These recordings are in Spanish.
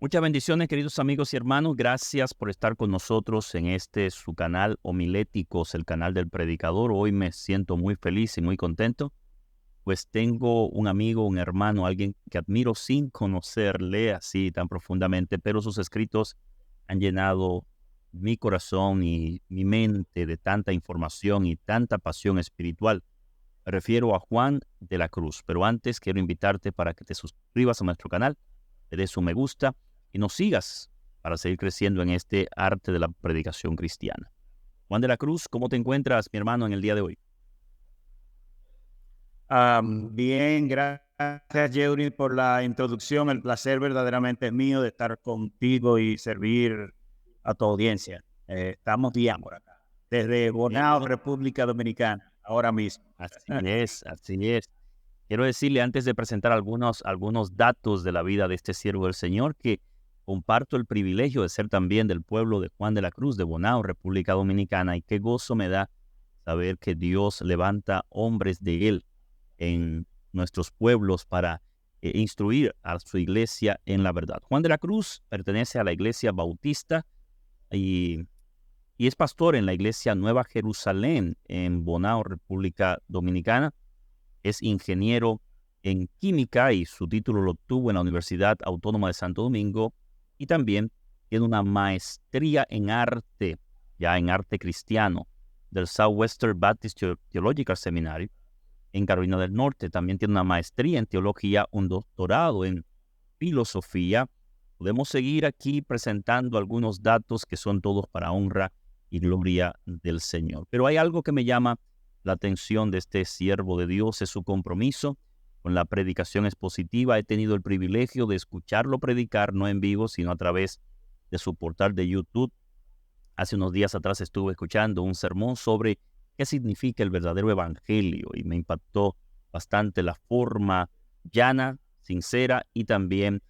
Muchas bendiciones, queridos amigos y hermanos. Gracias por estar con nosotros en su canal Homiléticos, el canal del predicador. Hoy me siento muy feliz y muy contento, pues tengo un amigo, un hermano, alguien que admiro sin conocerle así tan profundamente, pero sus escritos han llenado mi corazón y mi mente de tanta información y tanta pasión espiritual. Me refiero a Juan de la Cruz, pero antes quiero invitarte para que te suscribas a nuestro canal, le des un me gusta y nos sigas para seguir creciendo en este arte de la predicación cristiana. Juan de la Cruz, ¿cómo te encuentras, mi hermano, en el día de hoy? Bien, gracias, Yeuri, por la introducción. El placer verdaderamente es mío de estar contigo y servir a tu audiencia. Estamos bien por acá, desde Bonao, República Dominicana, ahora mismo. Así es, así es. Quiero decirle antes de presentar algunos datos de la vida de este siervo del Señor que comparto el privilegio de ser también del pueblo de Juan de la Cruz, de Bonao, República Dominicana, y qué gozo me da saber que Dios levanta hombres de Él en nuestros pueblos para instruir a su iglesia en la verdad. Juan de la Cruz pertenece a la iglesia bautista y, y es pastor en la iglesia Nueva Jerusalén en Bonao, República Dominicana. Es ingeniero en química y su título lo obtuvo en la Universidad Autónoma de Santo Domingo y también tiene una maestría en arte, ya en arte cristiano, del Southwestern Baptist Theological Seminary en Carolina del Norte. También tiene una maestría en teología, un doctorado en filosofía. Podemos seguir aquí presentando algunos datos que son todos para honra y gloria del Señor. Pero hay algo que me llama la atención de este siervo de Dios, es su compromiso con la predicación expositiva. He tenido el privilegio de escucharlo predicar, no en vivo, sino a través de su portal de YouTube. Hace unos días atrás estuve escuchando un sermón sobre qué significa el verdadero evangelio y me impactó bastante la forma llana, sincera y también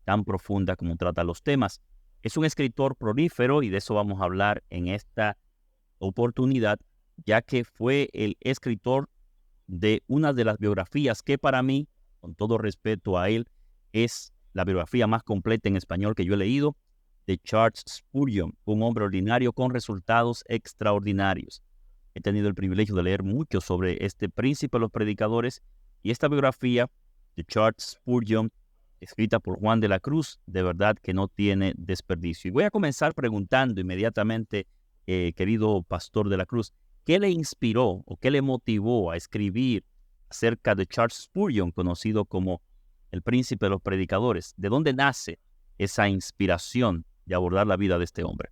tan profunda como trata los temas. Es un escritor prolífero y de eso vamos a hablar en esta oportunidad, ya que fue el escritor de una de las biografías que para mí, con todo respeto a él, es la biografía más completa en español que yo he leído, de Charles Spurgeon, un hombre ordinario con resultados extraordinarios. He tenido el privilegio de leer mucho sobre este príncipe de los predicadores y esta biografía de Charles Spurgeon, escrita por Juan de la Cruz, de verdad que no tiene desperdicio. Y voy a comenzar preguntando inmediatamente, querido pastor de la Cruz, ¿qué le inspiró o qué le motivó a escribir acerca de Charles Spurgeon, conocido como el príncipe de los predicadores? ¿De dónde nace esa inspiración de abordar la vida de este hombre?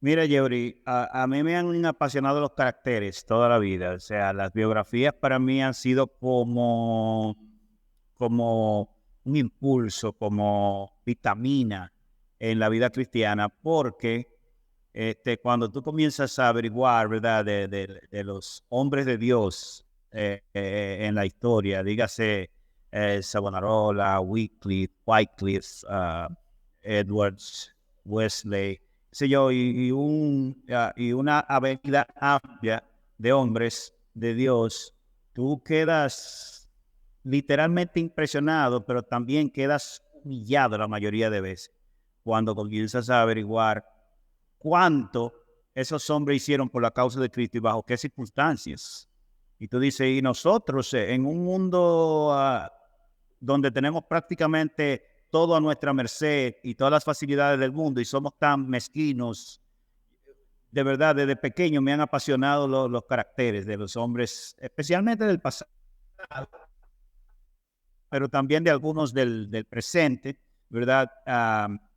Mira, Yeuri, a mí me han apasionado los caracteres toda la vida. O sea, las biografías para mí han sido como un impulso, como vitamina en la vida cristiana, porque cuando tú comienzas a averiguar, ¿verdad?, de los hombres de Dios en la historia, dígase Savonarola, Wycliffe, Edwards, Wesley, sé yo, y una avenida amplia de hombres de Dios, tú quedas literalmente impresionado, pero también quedas humillado la mayoría de veces cuando comienzas a averiguar cuánto esos hombres hicieron por la causa de Cristo y bajo qué circunstancias. Y tú dices, y nosotros en un mundo donde tenemos prácticamente todo a nuestra merced y todas las facilidades del mundo y somos tan mezquinos, de verdad, desde pequeño me han apasionado los caracteres de los hombres, especialmente del pasado, pero también de algunos del presente, ¿verdad?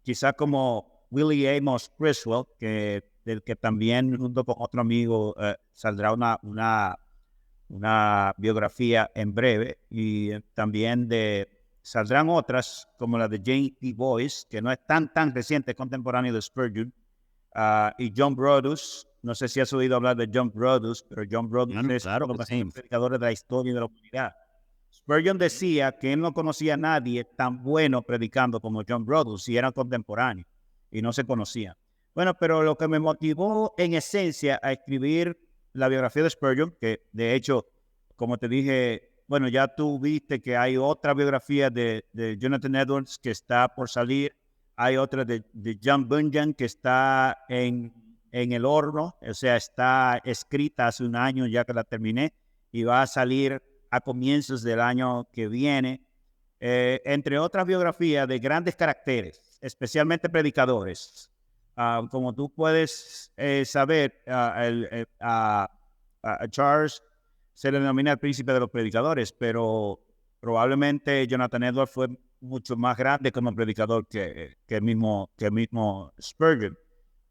Quizá como Willie Amos Criswell, del que también junto con otro amigo saldrá una biografía en breve, y también saldrán otras como la de James D. Boyce, que no es tan reciente, contemporáneo de Spurgeon, y John Brodus. No sé si has oído hablar de John Brodus, pero John Brodus Claro, es claro uno de que los sí. mejores predicadores de la historia de la humanidad. Spurgeon decía que él no conocía a nadie tan bueno predicando como John Brodus, y eran contemporáneos y no se conocían. Bueno, pero lo que me motivó en esencia a escribir la biografía de Spurgeon, que de hecho, como te dije, bueno, ya tú viste que hay otra biografía de Jonathan Edwards que está por salir. Hay otra de John Bunyan que está en el horno, o sea, está escrita hace un año ya que la terminé y va a salir a comienzos del año que viene. Entre otras biografías de grandes caracteres, especialmente predicadores. Como tú puedes saber, a Charles se le denomina el príncipe de los predicadores, pero probablemente Jonathan Edwards fue mucho más grande como predicador que el mismo Spurgeon.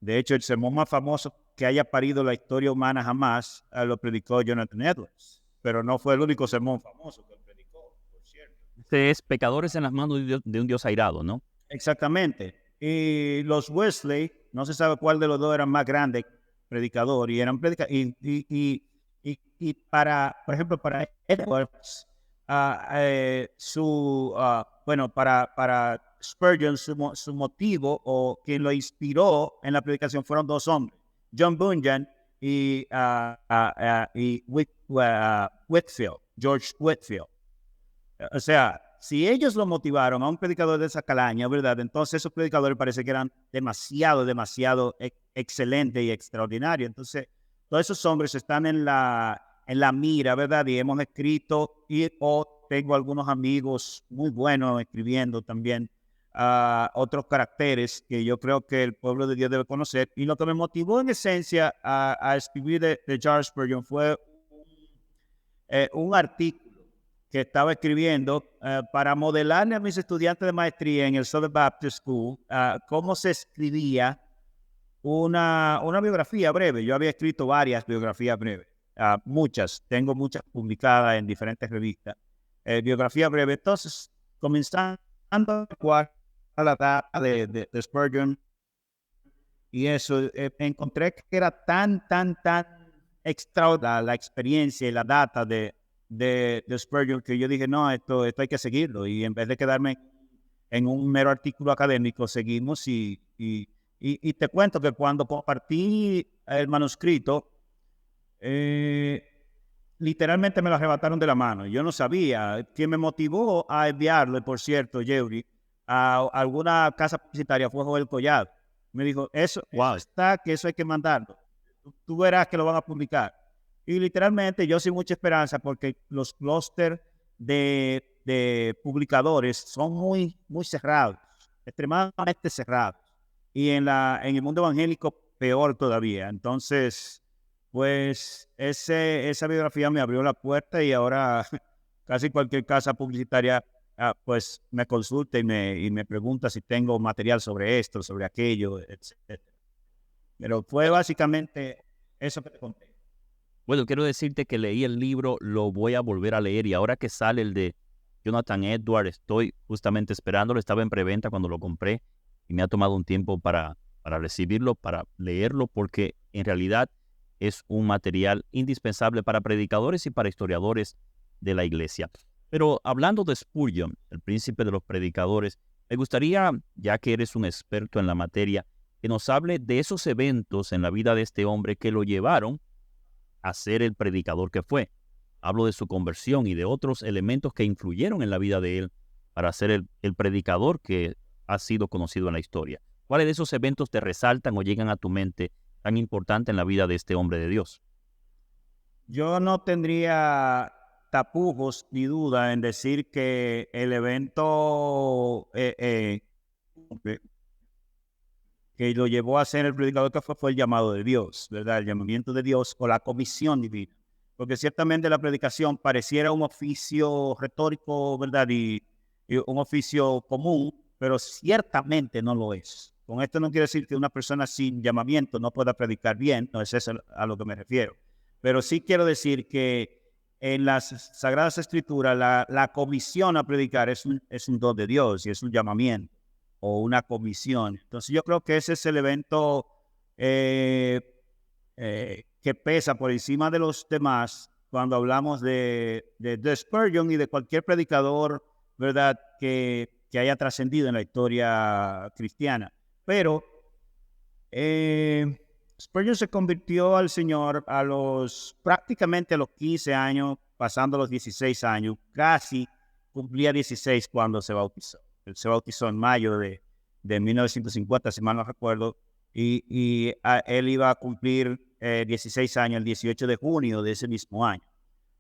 De hecho, el sermón más famoso que haya parido la historia humana jamás lo predicó Jonathan Edwards, pero no fue el único sermón famoso que él predicó, por cierto. Este es Pecadores en las manos de un Dios airado, ¿no? Exactamente. Y los Wesley, no se sabe cuál de los dos era más grande predicador, y eran predicadores. Y para, por ejemplo, para Edwards, para Spurgeon, su motivo o quien lo inspiró en la predicación fueron dos hombres, John Bunyan y Whitefield, George Whitefield. O sea, si ellos lo motivaron a un predicador de esa calaña, ¿verdad? Entonces esos predicadores parece que eran demasiado excelentes y extraordinarios. Entonces, todos esos hombres están en la mira, ¿verdad? Y hemos escrito, tengo algunos amigos muy buenos escribiendo también otros caracteres que yo creo que el pueblo de Dios debe conocer. Y lo que me motivó en esencia a escribir de Charles Spurgeon fue un artículo que estaba escribiendo para modelarle a mis estudiantes de maestría en el Southern Baptist School cómo se escribía una biografía breve. Yo había escrito varias biografías breves, tengo muchas publicadas en diferentes revistas, biografía breve. Entonces, comenzando a la data de Spurgeon y eso, encontré que era tan extraordinaria la experiencia y la data de Spurgeon que yo dije, no, esto hay que seguirlo. Y en vez de quedarme en un mero artículo académico, seguimos y te cuento que cuando compartí el manuscrito, literalmente me lo arrebataron de la mano. Yo no sabía. Quien me motivó a enviarlo, por cierto, Yeuri, a alguna casa publicitaria fue Joel Collado. Me dijo, eso está, que eso hay que mandarlo. Tú verás que lo van a publicar. Y literalmente yo sin mucha esperanza porque los clústeres de publicadores son muy cerrados, extremadamente cerrados. Y en el mundo evangélico peor todavía. Entonces, pues esa biografía me abrió la puerta y ahora casi cualquier casa publicitaria pues me consulta y me pregunta si tengo material sobre esto, sobre aquello, etc. Pero fue básicamente eso que te conté. Bueno, quiero decirte que leí el libro, lo voy a volver a leer y ahora que sale el de Jonathan Edwards, estoy justamente esperándolo, estaba en preventa cuando lo compré y me ha tomado un tiempo para recibirlo, para leerlo, porque en realidad es un material indispensable para predicadores y para historiadores de la iglesia. Pero hablando de Spurgeon, el príncipe de los predicadores, me gustaría, ya que eres un experto en la materia, que nos hable de esos eventos en la vida de este hombre que lo llevaron a ser el predicador que fue. Hablo de su conversión y de otros elementos que influyeron en la vida de él para ser el predicador que ha sido conocido en la historia. ¿Cuáles de esos eventos te resaltan o llegan a tu mente tan importante en la vida de este hombre de Dios? Yo no tendría tapujos ni duda en decir que el evento que lo llevó a ser el predicador que fue el llamado de Dios, ¿verdad? El llamamiento de Dios o la comisión divina. Porque ciertamente la predicación pareciera un oficio retórico, ¿verdad? Y un oficio común, pero ciertamente no lo es. Con esto no quiere decir que una persona sin llamamiento no pueda predicar bien, no es eso a lo que me refiero. Pero sí quiero decir que en las Sagradas Escrituras la comisión a predicar es un don de Dios y es un llamamiento o una comisión. Entonces yo creo que ese es el evento que pesa por encima de los demás cuando hablamos de Spurgeon y de cualquier predicador, ¿verdad?, que haya trascendido en la historia cristiana. Pero Spurgeon se convirtió al Señor prácticamente a los 15 años, pasando los 16 años, casi cumplía 16 cuando se bautizó. Él se bautizó en mayo de 1950, si mal no recuerdo, y él iba a cumplir 16 años el 18 de junio de ese mismo año.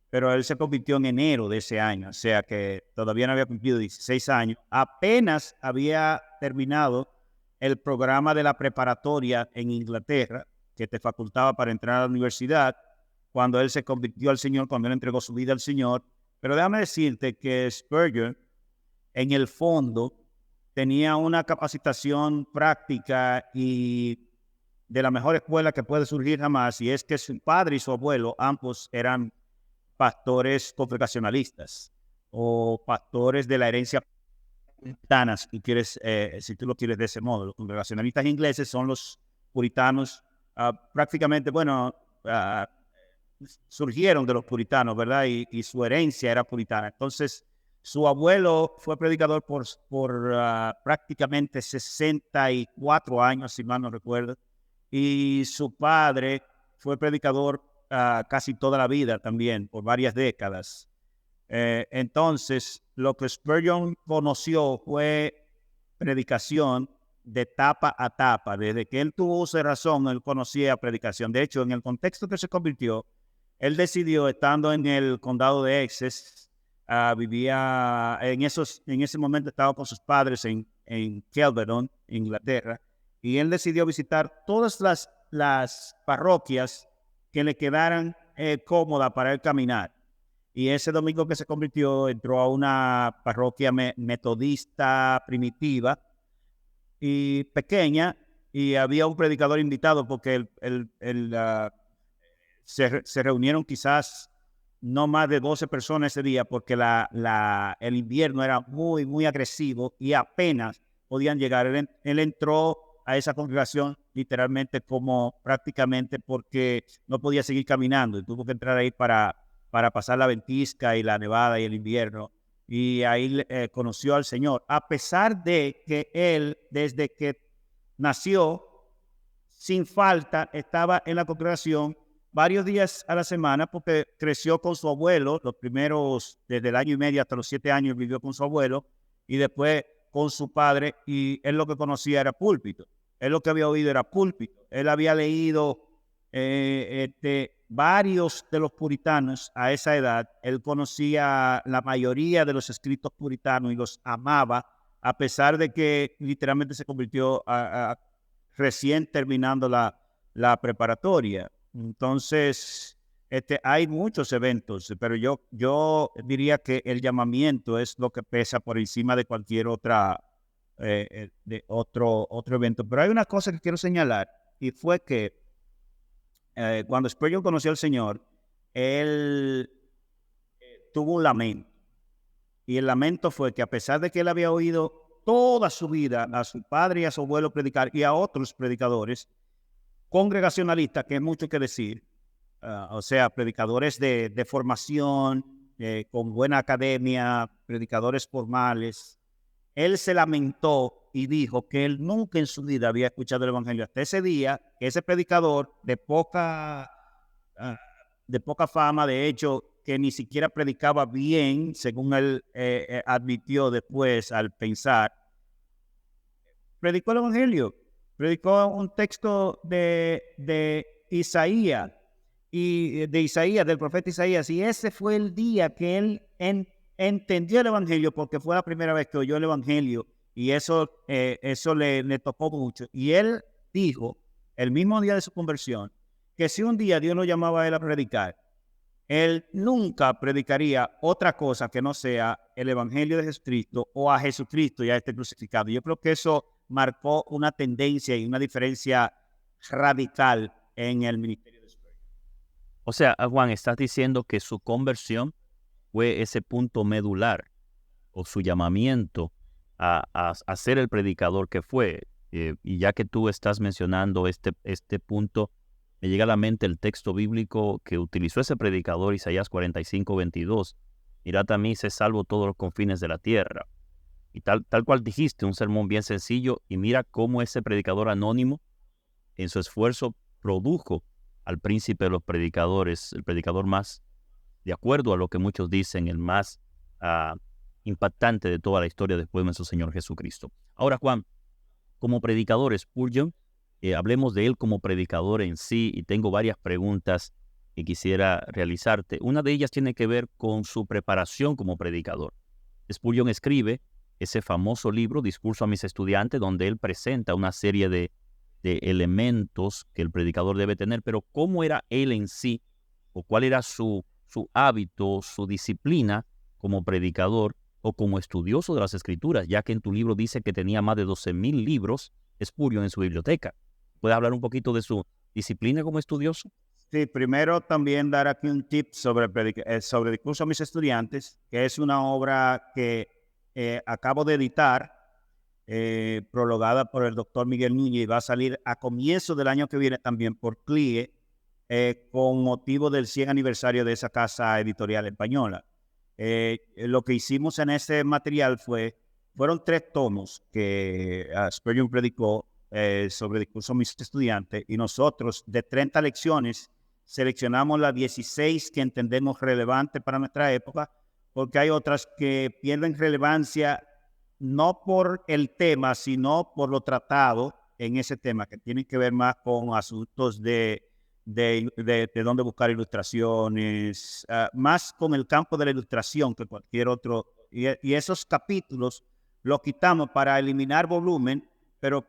Pero él se convirtió en enero de ese año, o sea que todavía no había cumplido 16 años. Apenas había terminado el programa de la preparatoria en Inglaterra, que te facultaba para entrar a la universidad, cuando él se convirtió al Señor, cuando él entregó su vida al Señor. Pero déjame decirte que Spurgeon, en el fondo, tenía una capacitación práctica y de la mejor escuela que puede surgir jamás, y es que su padre y su abuelo, ambos eran pastores congregacionalistas o pastores de la herencia puritana, si tú lo quieres de ese modo. Los congregacionalistas ingleses son los puritanos, prácticamente, surgieron de los puritanos, ¿verdad? Y su herencia era puritana. Entonces, su abuelo fue predicador por prácticamente 64 años, si mal no recuerdo, y su padre fue predicador casi toda la vida también, por varias décadas. Entonces, lo que Spurgeon conoció fue predicación de tapa a tapa. Desde que él tuvo uso de razón, él conocía predicación. De hecho, en el contexto que se convirtió, él decidió, estando en el condado de Essex, vivía en ese momento estaba con sus padres en Kelvedon, Inglaterra, y él decidió visitar todas las parroquias que le quedaran cómodas para él caminar. Y ese domingo que se convirtió, entró a una parroquia metodista primitiva y pequeña, y había un predicador invitado porque se reunieron quizás no más de 12 personas ese día, porque el invierno era muy, muy agresivo y apenas podían llegar. Él entró a esa congregación literalmente como prácticamente porque no podía seguir caminando y tuvo que entrar ahí para pasar la ventisca y la nevada y el invierno. Y ahí conoció al Señor, a pesar de que él, desde que nació, sin falta, estaba en la congregación varios días a la semana, porque creció con su abuelo, los primeros, desde el año y medio hasta los 7 años vivió con su abuelo, y después con su padre, y él lo que conocía era púlpito. Él lo que había oído era púlpito. Él había leído varios de los puritanos a esa edad. Él conocía la mayoría de los escritos puritanos y los amaba, a pesar de que literalmente se convirtió recién terminando la preparatoria. Entonces, hay muchos eventos, pero yo diría que el llamamiento es lo que pesa por encima de cualquier de otro evento. Pero hay una cosa que quiero señalar, y fue que cuando Spurgeon conoció al Señor, él tuvo un lamento. Y el lamento fue que, a pesar de que él había oído toda su vida a su padre y a su abuelo predicar, y a otros predicadores congregacionalistas, que es mucho que decir, o sea, predicadores de formación, con buena academia, predicadores formales, él se lamentó y dijo que él nunca en su vida había escuchado el evangelio hasta ese día, que ese predicador de poca fama, de hecho, que ni siquiera predicaba bien, según él admitió después al pensar, predicó el evangelio, predicó un texto de Isaías, del profeta Isaías, y ese fue el día que él entendió el evangelio, porque fue la primera vez que oyó el evangelio, y eso le tocó mucho. Y él dijo, el mismo día de su conversión, que si un día Dios lo llamaba a él a predicar, él nunca predicaría otra cosa que no sea el evangelio de Jesucristo, o a Jesucristo y a este crucificado. Yo creo que eso marcó una tendencia y una diferencia radical en el ministerio de Spurgeon. O sea, Juan, estás diciendo que su conversión fue ese punto medular, o su llamamiento a ser el predicador que fue. Y ya que tú estás mencionando este punto, me llega a la mente el texto bíblico que utilizó ese predicador, Isaías 45:22. Mirad a mí, sé salvo todos los confines de la tierra. Y tal cual dijiste, un sermón bien sencillo, y mira cómo ese predicador anónimo, en su esfuerzo, produjo al príncipe de los predicadores, el predicador más de acuerdo a lo que muchos dicen, el más impactante de toda la historia después de nuestro Señor Jesucristo. Ahora, Juan, como predicador Spurgeon, hablemos de él como predicador en sí, y tengo varias preguntas que quisiera realizarte. Una de ellas tiene que ver con su preparación como predicador. Spurgeon escribe ese famoso libro, Discurso a mis estudiantes, donde él presenta una serie de elementos que el predicador debe tener, pero ¿cómo era él en sí, o cuál era su hábito, su disciplina como predicador o como estudioso de las Escrituras, ya que en tu libro dice que tenía más de 12,000 libros Spurgeon en su biblioteca? ¿Puedes hablar un poquito de su disciplina como estudioso? Sí, primero también dar aquí un tip sobre Discurso a mis estudiantes, que es una obra que acabo de editar, prologada por el doctor Miguel Núñez, y va a salir a comienzos del año que viene también por CLIE, con motivo del 100 aniversario de esa casa editorial española. Lo que hicimos en ese material fueron 3 tomos que Spurgeon predicó sobre Discurso a mis estudiantes, y nosotros de 30 lecciones seleccionamos las 16 que entendemos relevantes para nuestra época, porque hay otras que pierden relevancia no por el tema, sino por lo tratado en ese tema, que tienen que ver más con asuntos de dónde buscar ilustraciones, más con el campo de la ilustración que cualquier otro. Y esos capítulos los quitamos para eliminar volumen, pero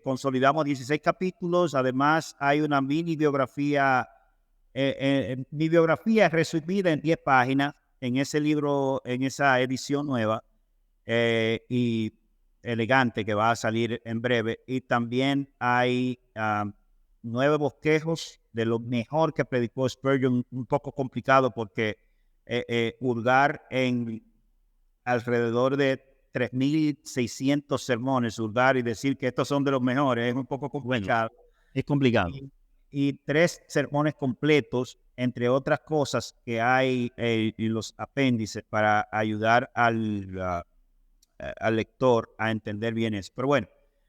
consolidamos 16 capítulos. Además, hay una mini biografía, mi biografía resumida en 10 páginas en ese libro, en esa edición nueva y elegante que va a salir en breve. Y también hay 9 bosquejos de lo mejor que predicó Spurgeon, un poco complicado porque hurgar en alrededor de 3,600 sermones, hurgar y decir que estos son de los mejores, es un poco complicado. Bueno, es complicado. Y 3 sermones completos, entre otras cosas que hay en los apéndices para ayudar al lector a entender bien eso. Pero bueno,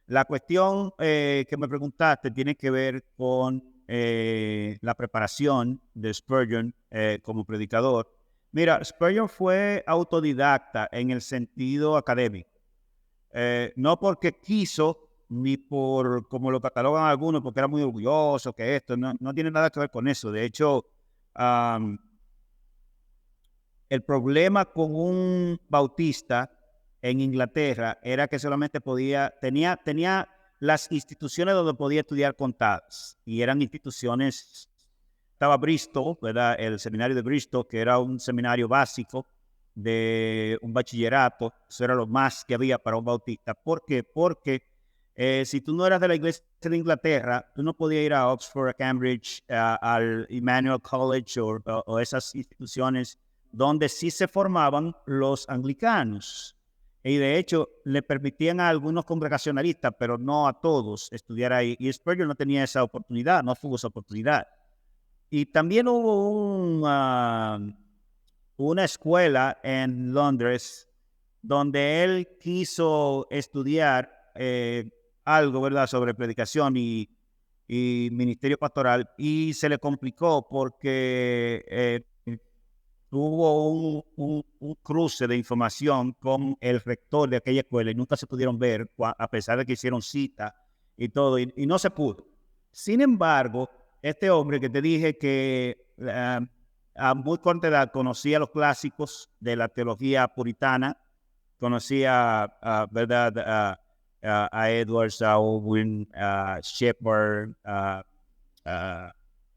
la cuestión que me preguntaste tiene que ver con la preparación de Spurgeon como predicador. Mira, Spurgeon fue autodidacta en el sentido académico. No porque quiso, ni por, como lo catalogan algunos, porque era muy orgulloso, que esto, no tiene nada que ver con eso. De hecho, el problema con un bautista en Inglaterra era que solamente tenía las instituciones donde podía estudiar contadas, y eran instituciones. Estaba Bristol, ¿verdad? El seminario de Bristol, que era un seminario básico de un bachillerato. Eso era lo más que había para un bautista. ¿Por qué? Porque si tú no eras de la iglesia de Inglaterra, tú no podías ir a Oxford, a Cambridge, al Emmanuel College o esas instituciones donde sí se formaban los anglicanos. Y de hecho, le permitían a algunos congregacionalistas, pero no a todos, estudiar ahí. Y Spurgeon no tenía esa oportunidad, no tuvo esa oportunidad. Y también hubo una escuela en Londres donde él quiso estudiar algo, ¿verdad?, sobre predicación y ministerio pastoral, y se le complicó porque hubo un cruce de información con el rector de aquella escuela y nunca se pudieron ver, a pesar de que hicieron cita y todo, y no se pudo. Sin embargo, este hombre que te dije que a muy corta edad conocía los clásicos de la teología puritana, conocía, ¿verdad?, a Edwards, a Owen, a Shepard, a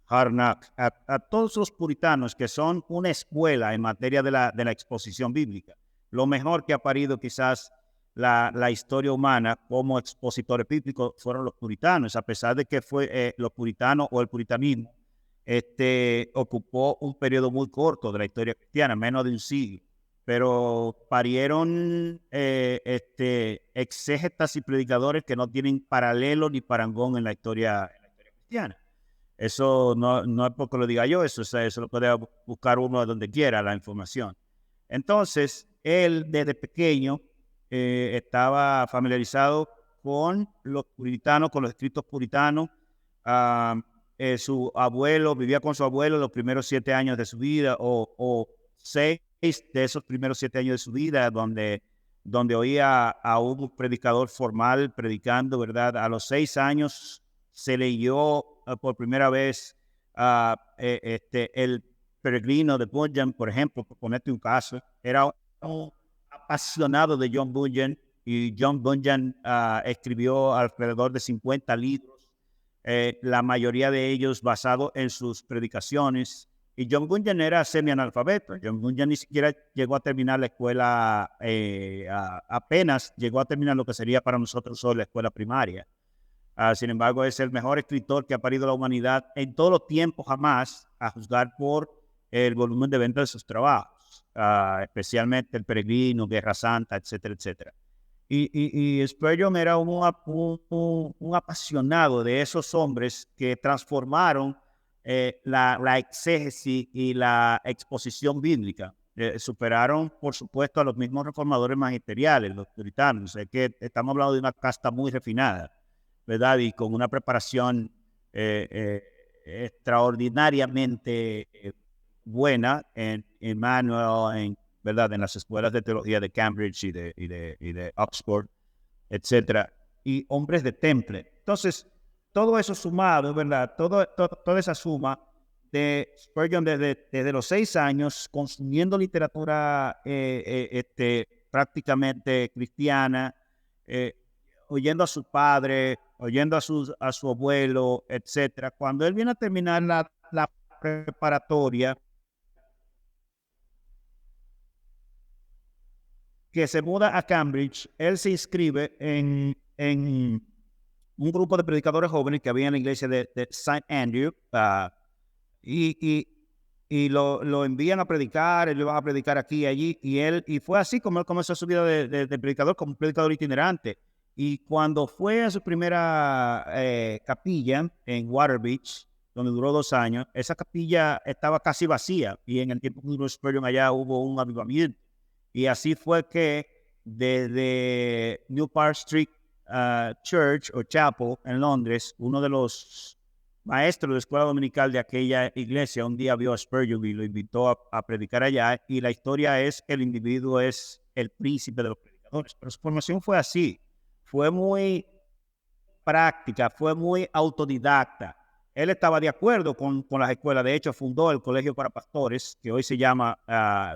Harnack, a todos los puritanos que son una escuela en materia de la exposición bíblica. Lo mejor que ha parido quizás la historia humana como expositores bíblicos fueron los puritanos, a pesar de que fue los puritanos o el puritanismo ocupó un periodo muy corto de la historia cristiana, menos de un siglo, pero parieron exégetas y predicadores que no tienen paralelo ni parangón en la historia cristiana. Eso no es porque lo diga yo, eso lo puede buscar uno de donde quiera, la información. Entonces, él desde pequeño estaba familiarizado con los puritanos, con los escritos puritanos. su abuelo, vivía con su abuelo los primeros 7 años de su vida, o 6 de esos primeros 7 años de su vida, donde oía a un predicador formal predicando, ¿verdad? A los 6 años se leyó por primera vez el Peregrino de Bunyan, por ejemplo, por ponerte un caso. Era un apasionado de John Bunyan, y John Bunyan escribió alrededor de 50 libros, la mayoría de ellos basados en sus predicaciones. Y John Bunyan era semi-analfabeto. John Bunyan ni siquiera llegó a terminar la escuela, apenas llegó a terminar lo que sería para nosotros hoy la escuela primaria. Sin embargo, es el mejor escritor que ha parido la humanidad en todos los tiempos jamás, a juzgar por el volumen de venta de sus trabajos, especialmente El Peregrino, Guerra Santa, etcétera, etcétera. Y Spurgeon era un apasionado de esos hombres que transformaron la exégesis y la exposición bíblica. Superaron, por supuesto, a los mismos reformadores magisteriales, los puritanos. Es que estamos hablando de una casta muy refinada, ¿verdad? Y con una preparación extraordinariamente buena en Manuel, ¿verdad? En las escuelas de teología de Cambridge y de Oxford, etcétera, y hombres de temple. Entonces, todo eso sumado, ¿verdad? Toda esa suma de Spurgeon desde los 6 años, consumiendo literatura prácticamente cristiana, oyendo a su padre, oyendo a su abuelo, etcétera. Cuando él viene a terminar la preparatoria, que se muda a Cambridge, él se inscribe en un grupo de predicadores jóvenes que había en la iglesia de St. Andrew, y lo envían a predicar. Él va a predicar aquí y allí, y fue así como él comenzó su vida de predicador, como un predicador itinerante. Y cuando fue a su primera capilla en Waterbeach, donde duró 2 años, esa capilla estaba casi vacía, y en el tiempo que duró Spurgeon allá hubo un avivamiento. Y así fue que desde New Park Street Church o Chapel en Londres, uno de los maestros de escuela dominical de aquella iglesia un día vio a Spurgeon y lo invitó a predicar allá. Y la historia es que el individuo es el príncipe de los predicadores. Pero su formación fue así. Fue muy práctica, fue muy autodidacta. Él estaba de acuerdo con las escuelas. De hecho, fundó el Colegio para Pastores, que hoy se llama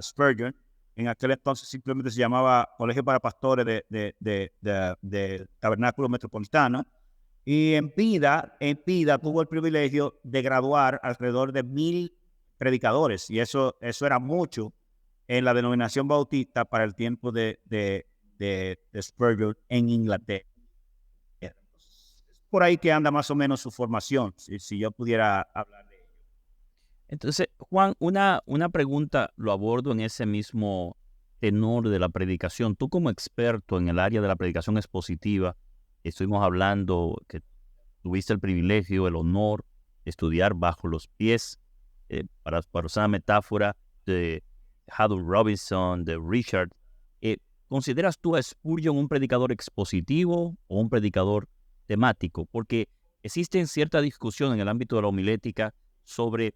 Spurgeon. En aquel entonces simplemente se llamaba Colegio para Pastores de Tabernáculo Metropolitano. Y en vida tuvo el privilegio de graduar alrededor de 1,000 predicadores. Y eso era mucho en la denominación bautista para el tiempo de Spurgeon en Inglaterra. Es por ahí que anda más o menos su formación, si yo pudiera hablar de ello. Entonces, Juan, una pregunta lo abordo en ese mismo tenor de la predicación. Tú, como experto en el área de la predicación expositiva, estuvimos hablando que tuviste el privilegio, el honor de estudiar bajo los pies, para usar una metáfora, de Harold Robinson, de Richard. ¿Consideras tú a Spurgeon un predicador expositivo o un predicador temático? Porque existe cierta discusión en el ámbito de la homilética sobre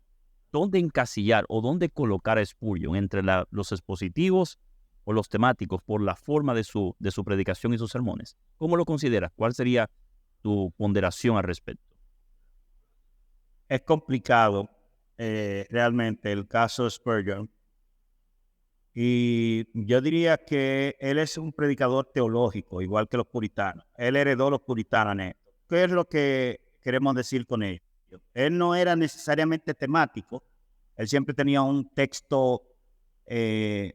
dónde encasillar o dónde colocar a Spurgeon, entre los expositivos o los temáticos, por la forma de su predicación y sus sermones. ¿Cómo lo consideras? ¿Cuál sería tu ponderación al respecto? Es complicado realmente el caso de Spurgeon. Y yo diría que él es un predicador teológico, igual que los puritanos. Él heredó los puritanos. ¿Qué es lo que queremos decir con ello? Él no era necesariamente temático. Él siempre tenía un texto de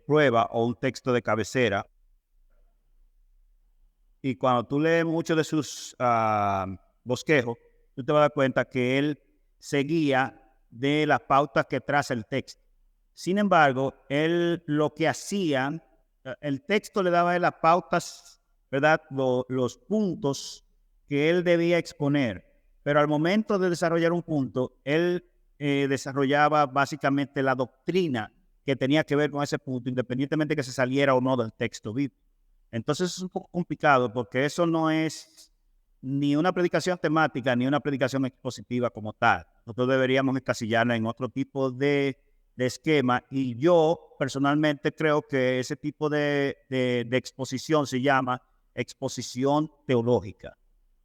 prueba o un texto de cabecera. Y cuando tú lees muchos de sus bosquejos, tú te vas a dar cuenta que él seguía de las pautas que traza el texto. Sin embargo, él lo que hacía, el texto le daba a él las pautas, ¿verdad? Los puntos que él debía exponer. Pero al momento de desarrollar un punto, él desarrollaba básicamente la doctrina que tenía que ver con ese punto, independientemente de que se saliera o no del texto bíblico. Entonces es un poco complicado, porque eso no es ni una predicación temática ni una predicación expositiva como tal. Nosotros deberíamos encasillarla en otro tipo de esquema, y yo personalmente creo que ese tipo de exposición se llama exposición teológica.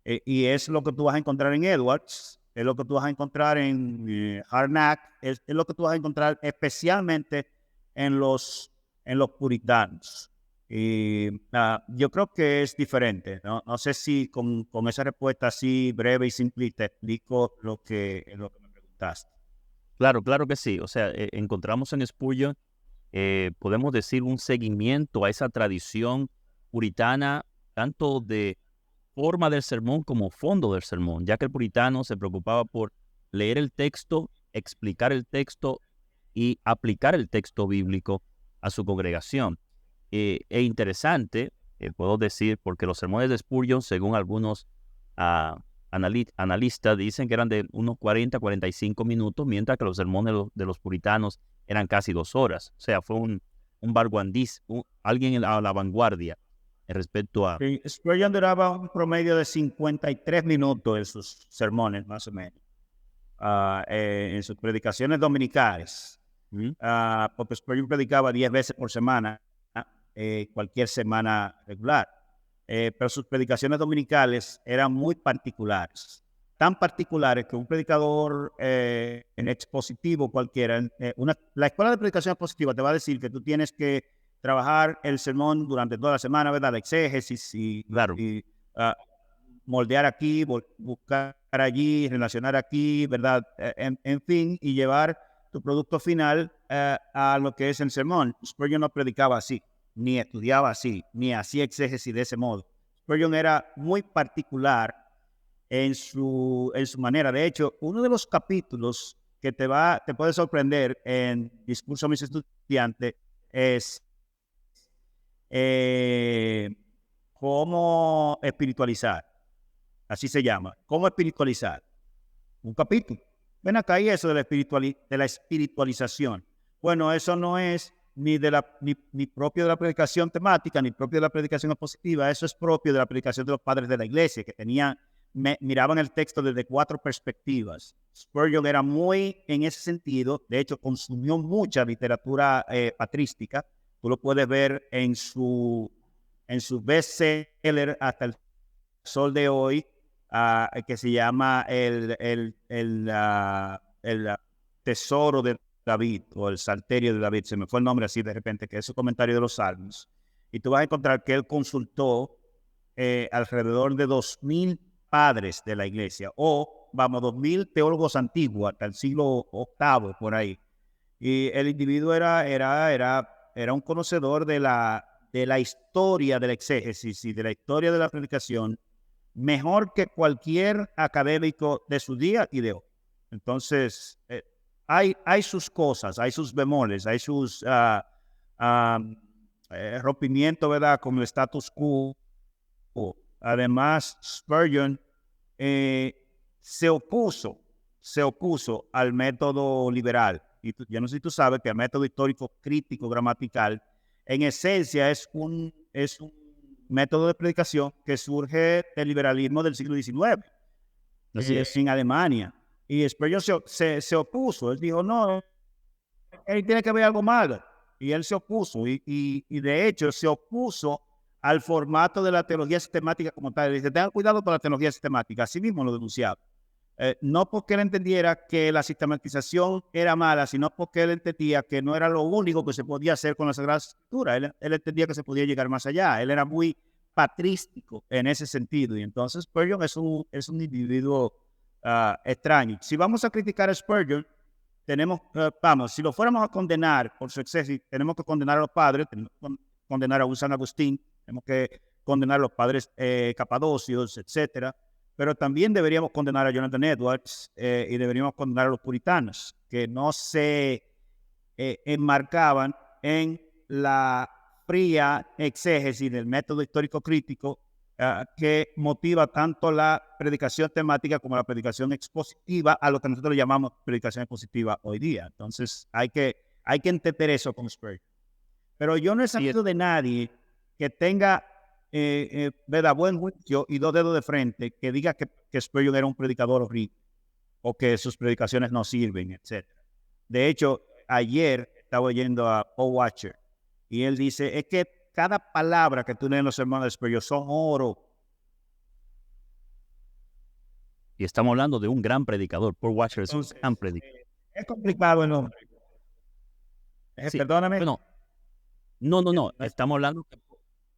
Y es lo que tú vas a encontrar en Edwards, es lo que tú vas a encontrar en Harnack, es lo que tú vas a encontrar especialmente en los puritanos. Y yo creo que es diferente. No sé si con esa respuesta así breve y simple te explico lo que me preguntaste. Claro, claro que sí. O sea, encontramos en Spurgeon, podemos decir, un seguimiento a esa tradición puritana, tanto de forma del sermón como fondo del sermón, ya que el puritano se preocupaba por leer el texto, explicar el texto y aplicar el texto bíblico a su congregación. E interesante, puedo decir, porque los sermones de Spurgeon, según algunos analistas, dicen que eran de unos 40-45 minutos, mientras que los sermones de los puritanos eran casi 2 horas. O sea, fue un vanguardista, alguien a la vanguardia respecto a... Sí, Spurgeon duraba un promedio de 53 minutos en sus sermones, más o menos, en sus predicaciones dominicales. ¿Mm? Porque Spurgeon predicaba 10 veces por semana, cualquier semana regular. Pero sus predicaciones dominicales eran muy particulares. Tan particulares que un predicador en expositivo cualquiera, la escuela de predicación expositiva te va a decir que tú tienes que trabajar el sermón durante toda la semana, ¿verdad? Exégesis Claro. y moldear aquí, buscar allí, relacionar aquí, ¿verdad? En fin, y llevar tu producto final a lo que es el sermón. Spurgeon no predicaba así, ni estudiaba así, ni hacía exégesis de ese modo. Spurgeon era muy particular en su manera. De hecho, uno de los capítulos que te puede sorprender en Discurso a mis estudiantes es cómo espiritualizar. Así se llama. ¿Cómo espiritualizar? Un capítulo. Ven acá, y eso de la espiritualización. Bueno, eso no es ni propio de la predicación temática, ni propio de la predicación expositiva. Eso es propio de la predicación de los padres de la iglesia, que miraban el texto desde 4 perspectivas. Spurgeon era muy en ese sentido. De hecho, consumió mucha literatura patrística. Tú lo puedes ver en su bestseller hasta el sol de hoy, que se llama el Tesoro de David, o el Salterio de David, se me fue el nombre así de repente, que es su comentario de los Salmos. Y tú vas a encontrar que él consultó alrededor de 2000 padres de la iglesia, o vamos, 2000 teólogos antiguos, hasta el siglo VIII, por ahí. Y el individuo era un conocedor de la historia del exégesis y de la historia de la predicación, mejor que cualquier académico de su día y de hoy. Entonces, hay sus cosas, hay sus bemoles, hay sus rompimientos, ¿verdad?, con el status quo. Además, Spurgeon se opuso al método liberal. Y yo no sé si tú sabes que el método histórico crítico gramatical, en esencia, es un método de predicación que surge del liberalismo del siglo XIX en Alemania. Y Spurgeon se opuso. Él dijo, no, él tiene que ver algo malo. Y él se opuso. Y de hecho se opuso al formato de la teología sistemática como tal. Él dice, tengan cuidado con la teología sistemática. Así mismo lo denunciaba. No porque él entendiera que la sistematización era mala, sino porque él entendía que no era lo único que se podía hacer con la Sagrada Escritura. Él entendía que se podía llegar más allá. Él era muy patrístico en ese sentido. Y entonces Spurgeon es un individuo extraño. Si vamos a criticar a Spurgeon, si lo fuéramos a condenar por su exceso, tenemos que condenar a los padres, tenemos que condenar a un San Agustín, tenemos que condenar a los padres capadocios, etcétera. Pero también deberíamos condenar a Jonathan Edwards y deberíamos condenar a los puritanos, que no se enmarcaban en la fría exégesis del método histórico crítico que motiva tanto la predicación temática como la predicación expositiva, a lo que nosotros llamamos predicación expositiva hoy día. Entonces hay que entender eso con Spurgeon. Pero yo no he sabido de nadie que tenga ¿verdad? Buen juicio y dos dedos de frente que diga que Spurgeon era un predicador horrible o que sus predicaciones no sirven, etcétera. De hecho, ayer estaba oyendo a Paul Washer y él dice, es que cada palabra que tú lees en los sermones de Spurgeon son oro. Y estamos hablando de un gran predicador. Paul Washer es un Entonces, gran predicador. es complicado el nombre. Sí, Perdóname. bueno, no. Estamos hablando de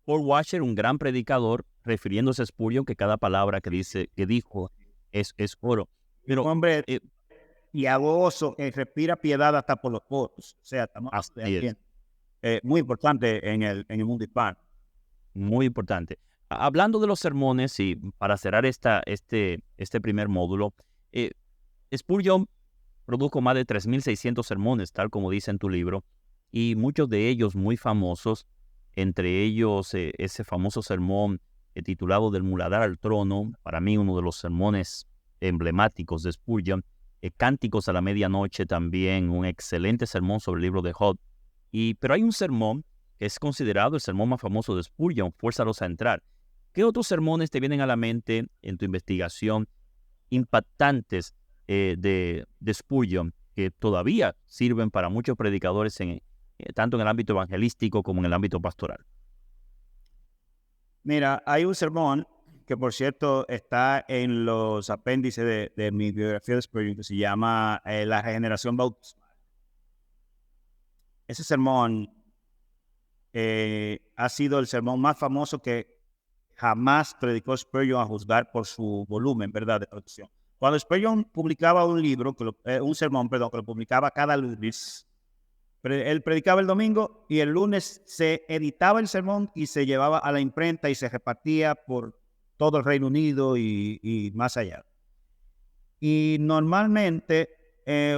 Paul Washer, un gran predicador, refiriéndose a Spurgeon, que cada palabra que dijo es oro. Un Pero hombre eh, piadoso que respira piedad hasta por los poros. O sea, estamos así de es, alguien muy importante en el mundo hispano. muy importante. Hablando de los sermones, y para cerrar este primer módulo, eh, Spurgeon produjo más de 3.600 sermones, tal como dice en tu libro, y muchos de ellos muy famosos, entre ellos ese famoso sermón titulado Del muladar al trono, para mí uno de los sermones emblemáticos de Spurgeon, Cánticos a la medianoche también, un excelente sermón sobre el libro de Job, pero hay un sermón que es considerado el sermón más famoso de Spurgeon, Fuérzalos a entrar. ¿Qué otros sermones te vienen a la mente en tu investigación impactantes de Spurgeon que todavía sirven para muchos predicadores tanto en el ámbito evangelístico como en el ámbito pastoral? Mira, hay un sermón que, por cierto, está en los apéndices de mi biografía de Spurgeon, que se llama La regeneración bautismal. Ese sermón ha sido el sermón más famoso que jamás predicó Spurgeon, a juzgar por su volumen, ¿verdad?, de producción. Cuando Spurgeon publicaba un libro, un sermón, perdón, que lo publicaba cada lunes, él predicaba el domingo y el lunes se editaba el sermón y se llevaba a la imprenta y se repartía por todo el Reino Unido y más allá. Y normalmente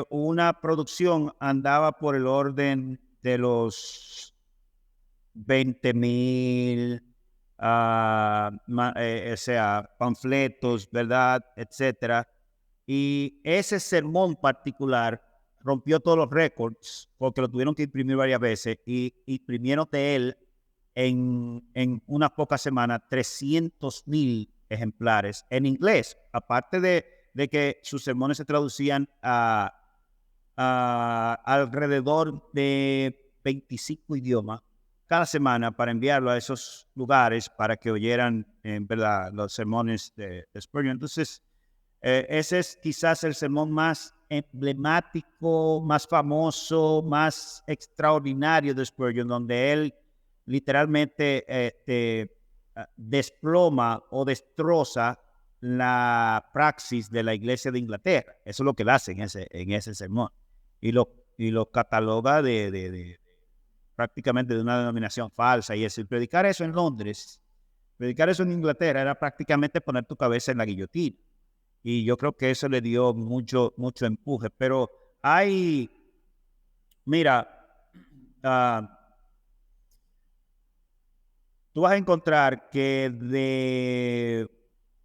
una producción andaba por el orden de los 20,000, o sea, panfletos, ¿verdad?, etcétera. Y ese sermón particular rompió todos los récords porque lo tuvieron que imprimir varias veces y imprimieron de él en unas pocas semanas 300,000 ejemplares en inglés, aparte de que sus sermones se traducían a alrededor de 25 idiomas cada semana para enviarlo a esos lugares para que oyeran, ¿verdad?, los sermones de Spurgeon. Entonces, ese es quizás el sermón más emblemático, más famoso, más extraordinario de Spurgeon, donde él literalmente desploma o destroza la praxis de la Iglesia de Inglaterra. Eso es lo que él hace en ese sermón. Y lo cataloga de prácticamente de una denominación falsa. Y es predicar eso en Londres, predicar eso en Inglaterra, era prácticamente poner tu cabeza en la guillotina. Y yo creo que eso le dio mucho empuje. Pero mira, tú vas a encontrar que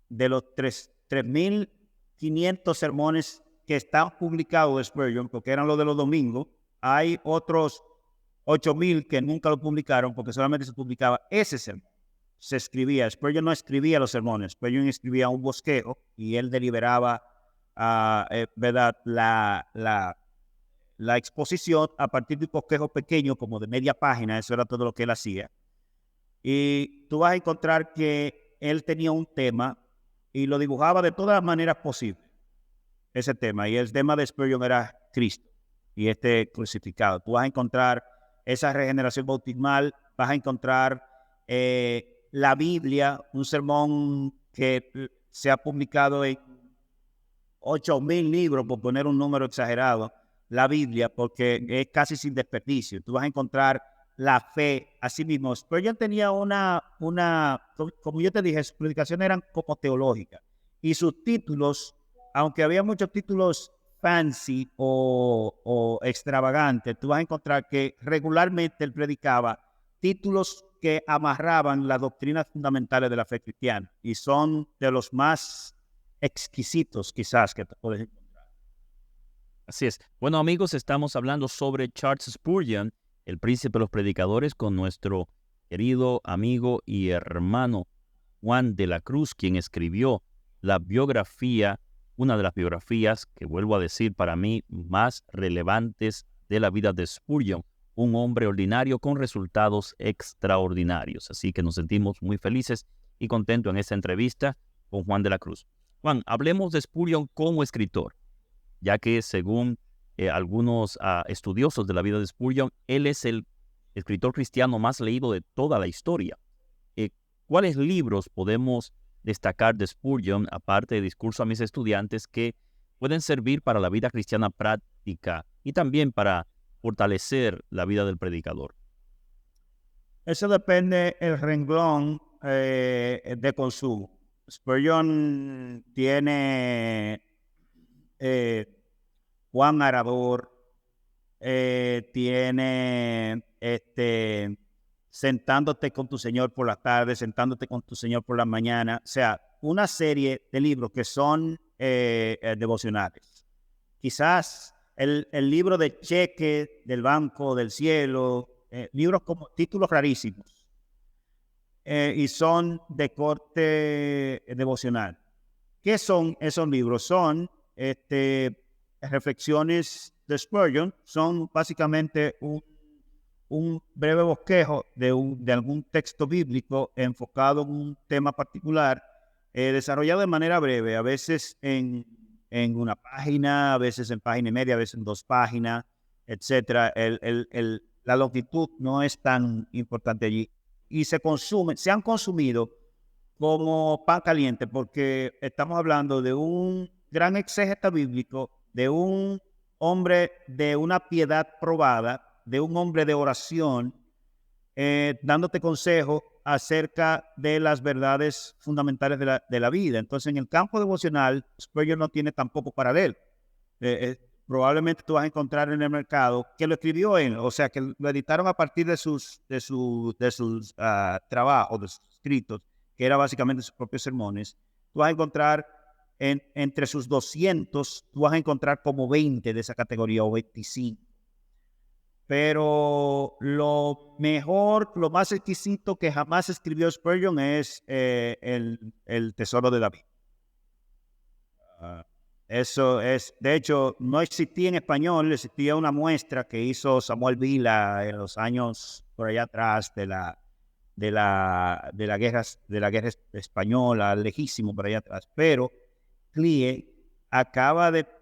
de los 3,500 sermones que están publicados de Spurgeon, porque eran los de los domingos, hay otros 8,000 que nunca lo publicaron porque solamente se publicaba ese sermón. Se escribía, Spurgeon no escribía los sermones, Spurgeon escribía un bosquejo y él deliberaba, ¿verdad?, la exposición a partir de un bosquejo pequeño como de media página. Eso era todo lo que él hacía. Y tú vas a encontrar que él tenía un tema y lo dibujaba de todas las maneras posibles, ese tema. Y el tema de Spurgeon era Cristo y crucificado. Tú vas a encontrar esa regeneración bautismal, vas a encontrar la Biblia, un sermón que se ha publicado en 8,000 libros, por poner un número exagerado, la Biblia, porque es casi sin desperdicio. Tú vas a encontrar la fe, así mismo. Spurgeon tenía como yo te dije, sus predicaciones eran como teológicas. Y sus títulos, aunque había muchos títulos fancy o extravagantes, tú vas a encontrar que regularmente él predicaba títulos que amarraban las doctrinas fundamentales de la fe cristiana y son de los más exquisitos quizás que te puedes encontrar. Así es. Bueno, amigos, estamos hablando sobre Charles Spurgeon, el príncipe de los predicadores, con nuestro querido amigo y hermano Juan de la Cruz, quien escribió la biografía, una de las biografías que, vuelvo a decir, para mí más relevantes de la vida de Spurgeon, un hombre ordinario con resultados extraordinarios. Así que nos sentimos muy felices y contentos en esta entrevista con Juan de la Cruz. Juan, hablemos de Spurgeon como escritor, ya que según algunos estudiosos de la vida de Spurgeon, él es el escritor cristiano más leído de toda la historia. ¿Cuáles libros podemos destacar de Spurgeon, aparte de Discurso a mis estudiantes, que pueden servir para la vida cristiana práctica y también para fortalecer la vida del predicador? Eso depende el renglón de consumo. Spurgeon tiene Juan Arador, tiene Sentándote con tu Señor por la tarde, Sentándote con tu Señor por la mañana. O sea, una serie de libros que son devocionales. Quizás el libro de cheque del Banco del Cielo, libros como títulos rarísimos, y son de corte devocional. ¿Qué son esos libros? Son reflexiones de Spurgeon, son básicamente un breve bosquejo de algún texto bíblico enfocado en un tema particular, desarrollado de manera breve, a veces en una página, a veces en página y media, a veces en 2 páginas, etc. La longitud no es tan importante allí. Y se han consumido como pan caliente, porque estamos hablando de un gran exégeta bíblico, de un hombre de una piedad probada, de un hombre de oración, dándote consejos acerca de las verdades fundamentales de la vida. Entonces, en el campo devocional, Spurgeon no tiene tampoco paralelo. Probablemente tú vas a encontrar en el mercado que lo escribió él, o sea, que lo editaron a partir de sus trabajos, de sus escritos, que era básicamente sus propios sermones. Tú vas a encontrar entre sus 200, tú vas a encontrar como 20 de esa categoría o 25. Pero lo mejor, lo más exquisito que jamás escribió Spurgeon es el Tesoro de David. Eso es, de hecho, no existía en español, existía una muestra que hizo Samuel Vila en los años por allá atrás de la guerra española, lejísimo por allá atrás. Pero Clie acaba de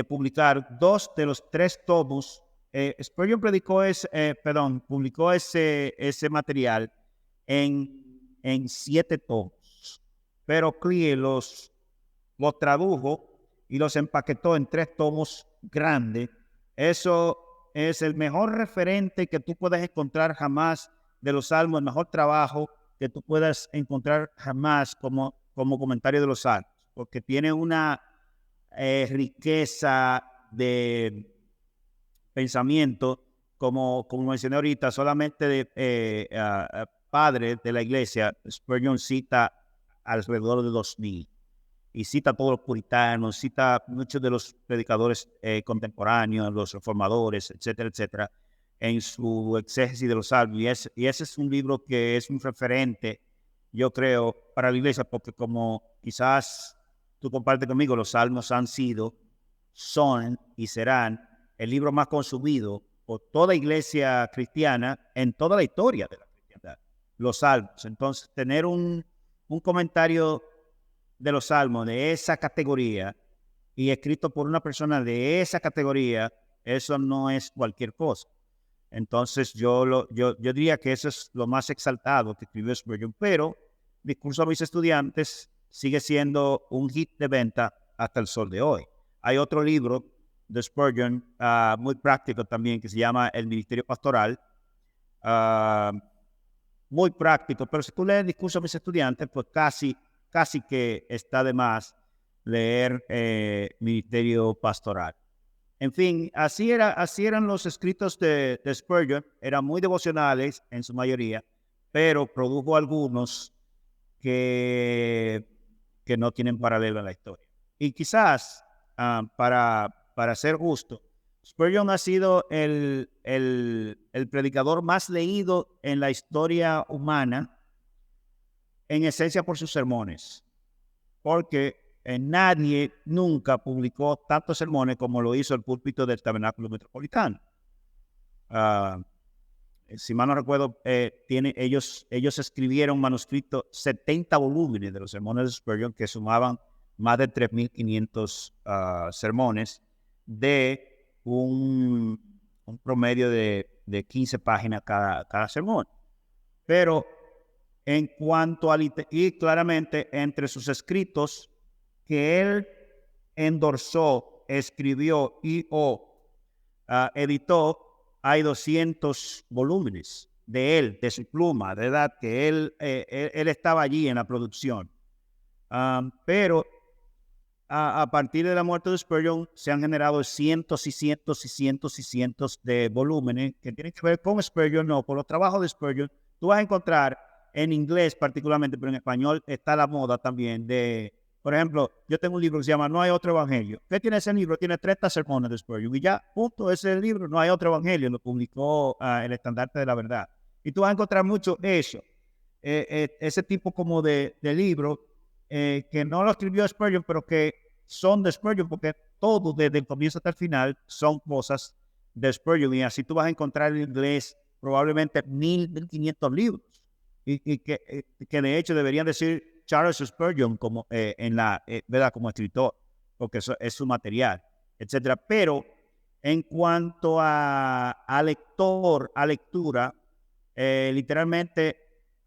publicar 2 de los 3 tomos. Spurgeon publicó ese material en 7 tomos, pero Clie los tradujo y los empaquetó en 3 tomos grandes. Eso es el mejor referente que tú puedas encontrar jamás de los Salmos, el mejor trabajo que tú puedas encontrar jamás como comentario de los Salmos, porque tiene una riqueza de pensamiento, como mencioné ahorita, solamente de padre de la iglesia. Spurgeon cita alrededor de 2000 y cita a todos los puritanos, cita muchos de los predicadores contemporáneos, los reformadores, etcétera, etcétera, en su exégesis de los salmos. Y ese es un libro que es un referente, yo creo, para la iglesia, porque como quizás tú compartes conmigo, los salmos son y serán el libro más consumido por toda iglesia cristiana en toda la historia de la cristiandad, los salmos. Entonces, tener un comentario de los salmos de esa categoría y escrito por una persona de esa categoría, eso no es cualquier cosa. Entonces, yo diría que eso es lo más exaltado que escribió Spurgeon, pero Discurso a mis estudiantes sigue siendo un hit de venta hasta el sol de hoy. Hay otro libro de Spurgeon, muy práctico también, que se llama El Ministerio Pastoral. Muy práctico, pero si tú lees Discurso a mis estudiantes, pues casi que está de más leer Ministerio Pastoral. En fin, así eran los escritos de Spurgeon. Eran muy devocionales en su mayoría, pero produjo algunos que no tienen paralelo en la historia. Y quizás, para ser justo, Spurgeon ha sido el predicador más leído en la historia humana, en esencia por sus sermones, porque nadie nunca publicó tantos sermones como lo hizo el púlpito del Tabernáculo Metropolitano. Si mal no recuerdo, ellos escribieron manuscrito 70 volúmenes de los sermones de Spurgeon, que sumaban más de 3.500 sermones de un promedio de 15 páginas cada sermón. Pero en cuanto y claramente entre sus escritos que él endorsó, escribió y editó, hay 200 volúmenes de él, de su pluma, de edad, que él estaba allí en la producción. Pero a partir de la muerte de Spurgeon se han generado cientos y cientos y cientos y cientos de volúmenes que tienen que ver con Spurgeon, no, con los trabajos de Spurgeon. Tú vas a encontrar en inglés particularmente, pero en español está la moda también de, por ejemplo, yo tengo un libro que se llama No hay otro evangelio. ¿Qué tiene ese libro? Tiene 30 sermones de Spurgeon y ya, punto, ese es el libro, No hay otro evangelio, lo publicó el Estandarte de la Verdad. Y tú vas a encontrar mucho eso, ese tipo como de libro que no lo escribió Spurgeon, pero que son de Spurgeon, porque todo desde el comienzo hasta el final son cosas de Spurgeon, y así tú vas a encontrar en inglés probablemente 1.500 libros, y que de hecho deberían decir Charles Spurgeon como, ¿verdad? Como escritor, porque eso es su material, etcétera. Pero en cuanto a lectura, literalmente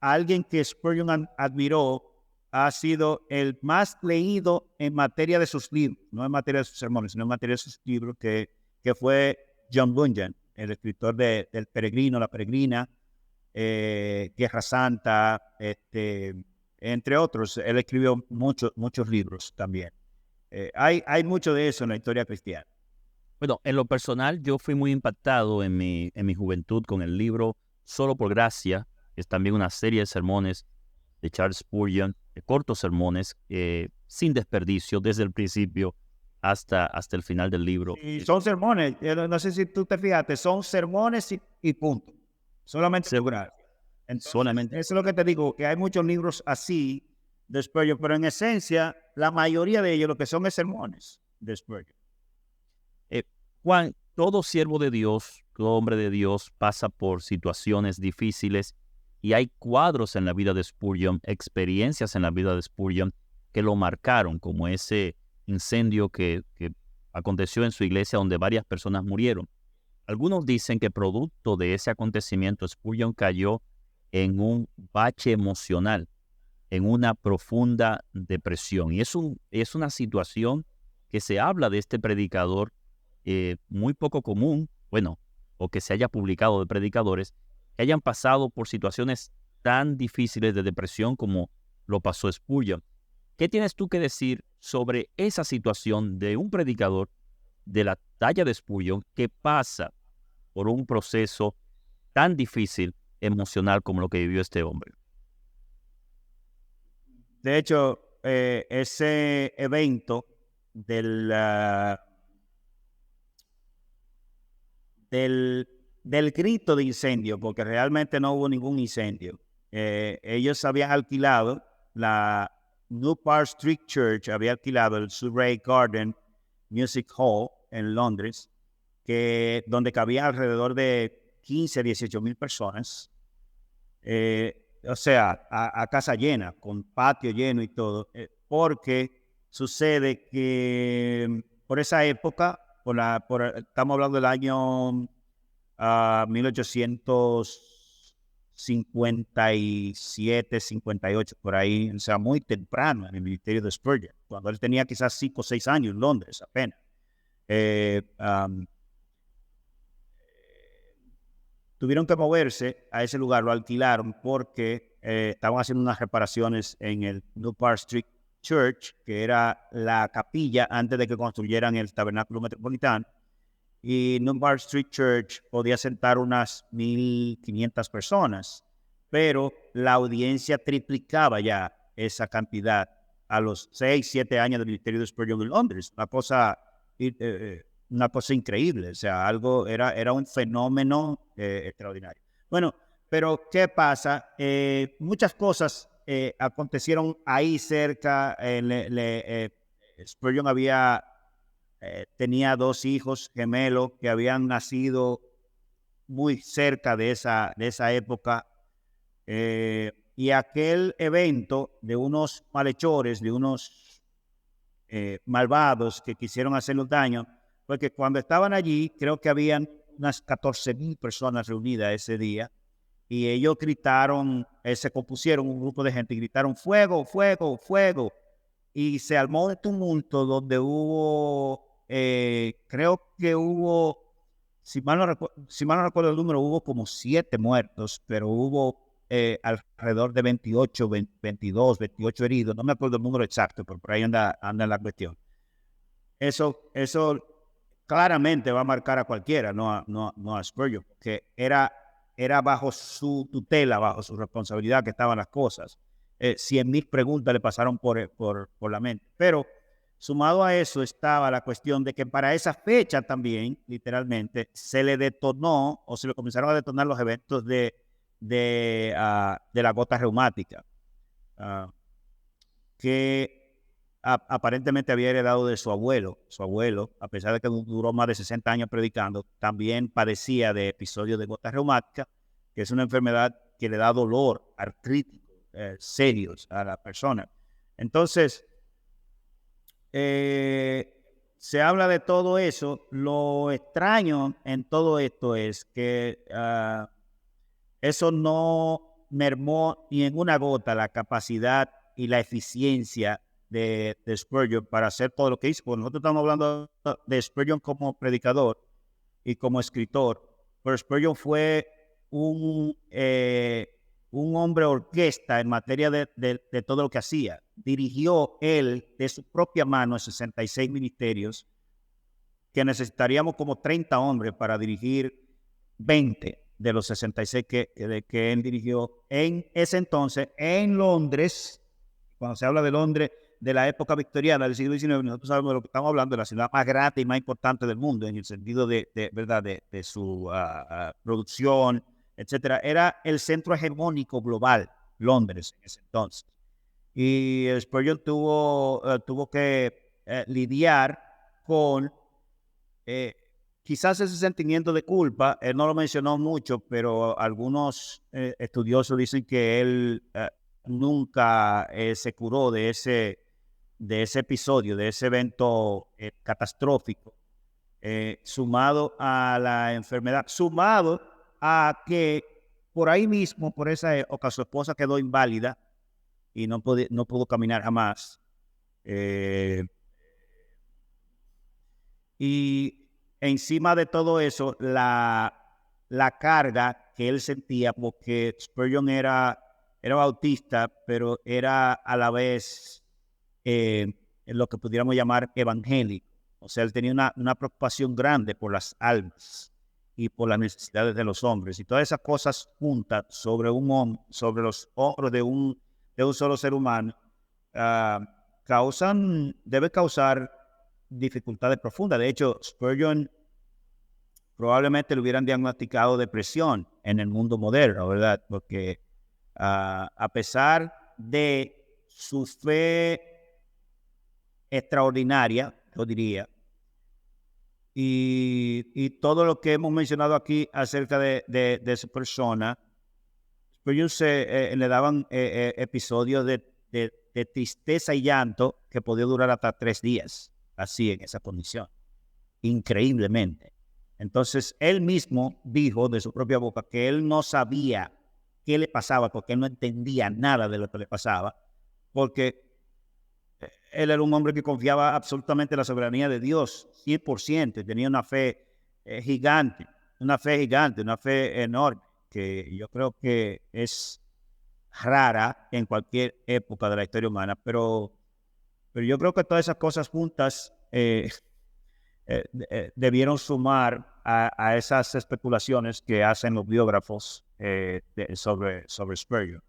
alguien que Spurgeon admiró ha sido el más leído en materia de sus libros, no en materia de sus sermones, sino en materia de sus libros, que fue John Bunyan, el escritor del Peregrino, La Peregrina, Guerra Santa, entre otros. Él escribió muchos libros también. Hay mucho de eso en la historia cristiana. Bueno, en lo personal, yo fui muy impactado en mi juventud con el libro Solo por Gracia, que es también una serie de sermones de Charles Spurgeon, de cortos sermones, sin desperdicio, desde el principio hasta el final del libro. Y son sermones, no sé si tú te fijaste, son sermones y punto. Solamente por gracia. Solamente. Eso es lo que te digo, que hay muchos libros así de Spurgeon, pero en esencia, la mayoría de ellos lo que son es sermones de Spurgeon. Juan, todo siervo de Dios, todo hombre de Dios pasa por situaciones difíciles, y hay cuadros en la vida de Spurgeon, experiencias en la vida de Spurgeon que lo marcaron, como ese incendio que aconteció en su iglesia donde varias personas murieron. Algunos dicen que producto de ese acontecimiento Spurgeon cayó en un bache emocional, en una profunda depresión. Y es una situación que se habla de este predicador muy poco común, bueno, o que se haya publicado de predicadores que hayan pasado por situaciones tan difíciles de depresión como lo pasó Spurgeon. ¿Qué tienes tú que decir sobre esa situación de un predicador de la talla de Spurgeon que pasa por un proceso tan difícil emocional como lo que vivió este hombre? De hecho, ese evento del grito de incendio, porque realmente no hubo ningún incendio. Ellos habían alquilado la New Park Street Church, había alquilado el Surrey Garden Music Hall en Londres, donde cabía alrededor de 15 a 18 mil personas. O sea, a casa llena, con patio lleno y todo, porque sucede que por esa época, estamos hablando del año 1857, 58, por ahí, o sea, muy temprano en el ministerio de Spurgeon, cuando él tenía quizás 5 o 6 años en Londres apenas. Tuvieron que moverse a ese lugar, lo alquilaron porque estaban haciendo unas reparaciones en el New Park Street Church, que era la capilla antes de que construyeran el Tabernáculo Metropolitano. Y New Park Street Church podía sentar unas 1.500 personas, pero la audiencia triplicaba ya esa cantidad a los 6, 7 años del ministerio de Spurgeon en Londres. Una cosa una cosa increíble, o sea, era un fenómeno extraordinario. Bueno, pero ¿qué pasa? Muchas cosas acontecieron ahí cerca. Spurgeon tenía 2 hijos gemelos que habían nacido muy cerca de esa época. Y aquel evento de unos malhechores, de unos malvados que quisieron hacernos daño, porque cuando estaban allí, creo que habían unas 14,000 personas reunidas ese día, y ellos gritaron, se compusieron un grupo de gente y gritaron fuego, fuego, fuego, y se armó un tumulto donde hubo, creo que hubo, si mal no recuerdo el número, hubo como 7 muertos, pero hubo alrededor de 22, 28 heridos. No me acuerdo el número exacto, pero por ahí anda la cuestión. Eso claramente va a marcar a cualquiera, no a Spurgeon, que era bajo su tutela, bajo su responsabilidad que estaban las cosas. 100,000 preguntas le pasaron por la mente. Pero sumado a eso estaba la cuestión de que para esa fecha también, literalmente, se le detonó o se le comenzaron a detonar los eventos de la gota reumática, que aparentemente había heredado de su abuelo. Su abuelo, a pesar de que duró más de 60 años predicando, también padecía de episodios de gota reumática, que es una enfermedad que le da dolor artrítico serios a la persona. Entonces, se habla de todo eso. Lo extraño en todo esto es que eso no mermó ni en una gota la capacidad y la eficiencia de Spurgeon para hacer todo lo que hizo. Porque nosotros estamos hablando de Spurgeon como predicador y como escritor, pero Spurgeon fue un hombre orquesta en materia de todo lo que hacía. Dirigió él de su propia mano 66 ministerios, que necesitaríamos como 30 hombres para dirigir 20 de los 66 que él dirigió en ese entonces en Londres. Cuando se habla de Londres de la época victoriana del siglo XIX, nosotros sabemos de lo que estamos hablando, de la ciudad más grande y más importante del mundo en el sentido ¿verdad? de su producción, etcétera. Era el centro hegemónico global, Londres, en ese entonces. Y Spurgeon tuvo que lidiar con quizás ese sentimiento de culpa. Él no lo mencionó mucho, pero algunos estudiosos dicen que él nunca se curó de ese episodio, de ese evento catastrófico, sumado a la enfermedad, sumado a que por ahí mismo, por esa época, su esposa quedó inválida y no pudo caminar jamás. Y encima de todo eso, la carga que él sentía, porque Spurgeon era bautista, pero era a la vez lo que pudiéramos llamar evangélico. O sea, él tenía una preocupación grande por las almas y por las necesidades de los hombres. Y todas esas cosas juntas sobre los hombros de un solo ser humano, debe causar dificultades profundas. De hecho, Spurgeon probablemente le hubieran diagnosticado depresión en el mundo moderno, ¿verdad? Porque a pesar de su fe extraordinaria, yo diría, y todo lo que hemos mencionado aquí acerca de su persona, Spurgeon le daban episodios de tristeza y llanto que podía durar hasta 3 días, así en esa condición, increíblemente. Entonces, él mismo dijo de su propia boca que él no sabía qué le pasaba, porque él no entendía nada de lo que le pasaba, porque él era un hombre que confiaba absolutamente en la soberanía de Dios, 100%, tenía una fe gigante, una fe enorme, que yo creo que es rara en cualquier época de la historia humana, pero yo creo que todas esas cosas juntas debieron sumar a esas especulaciones que hacen los biógrafos sobre Spurgeon.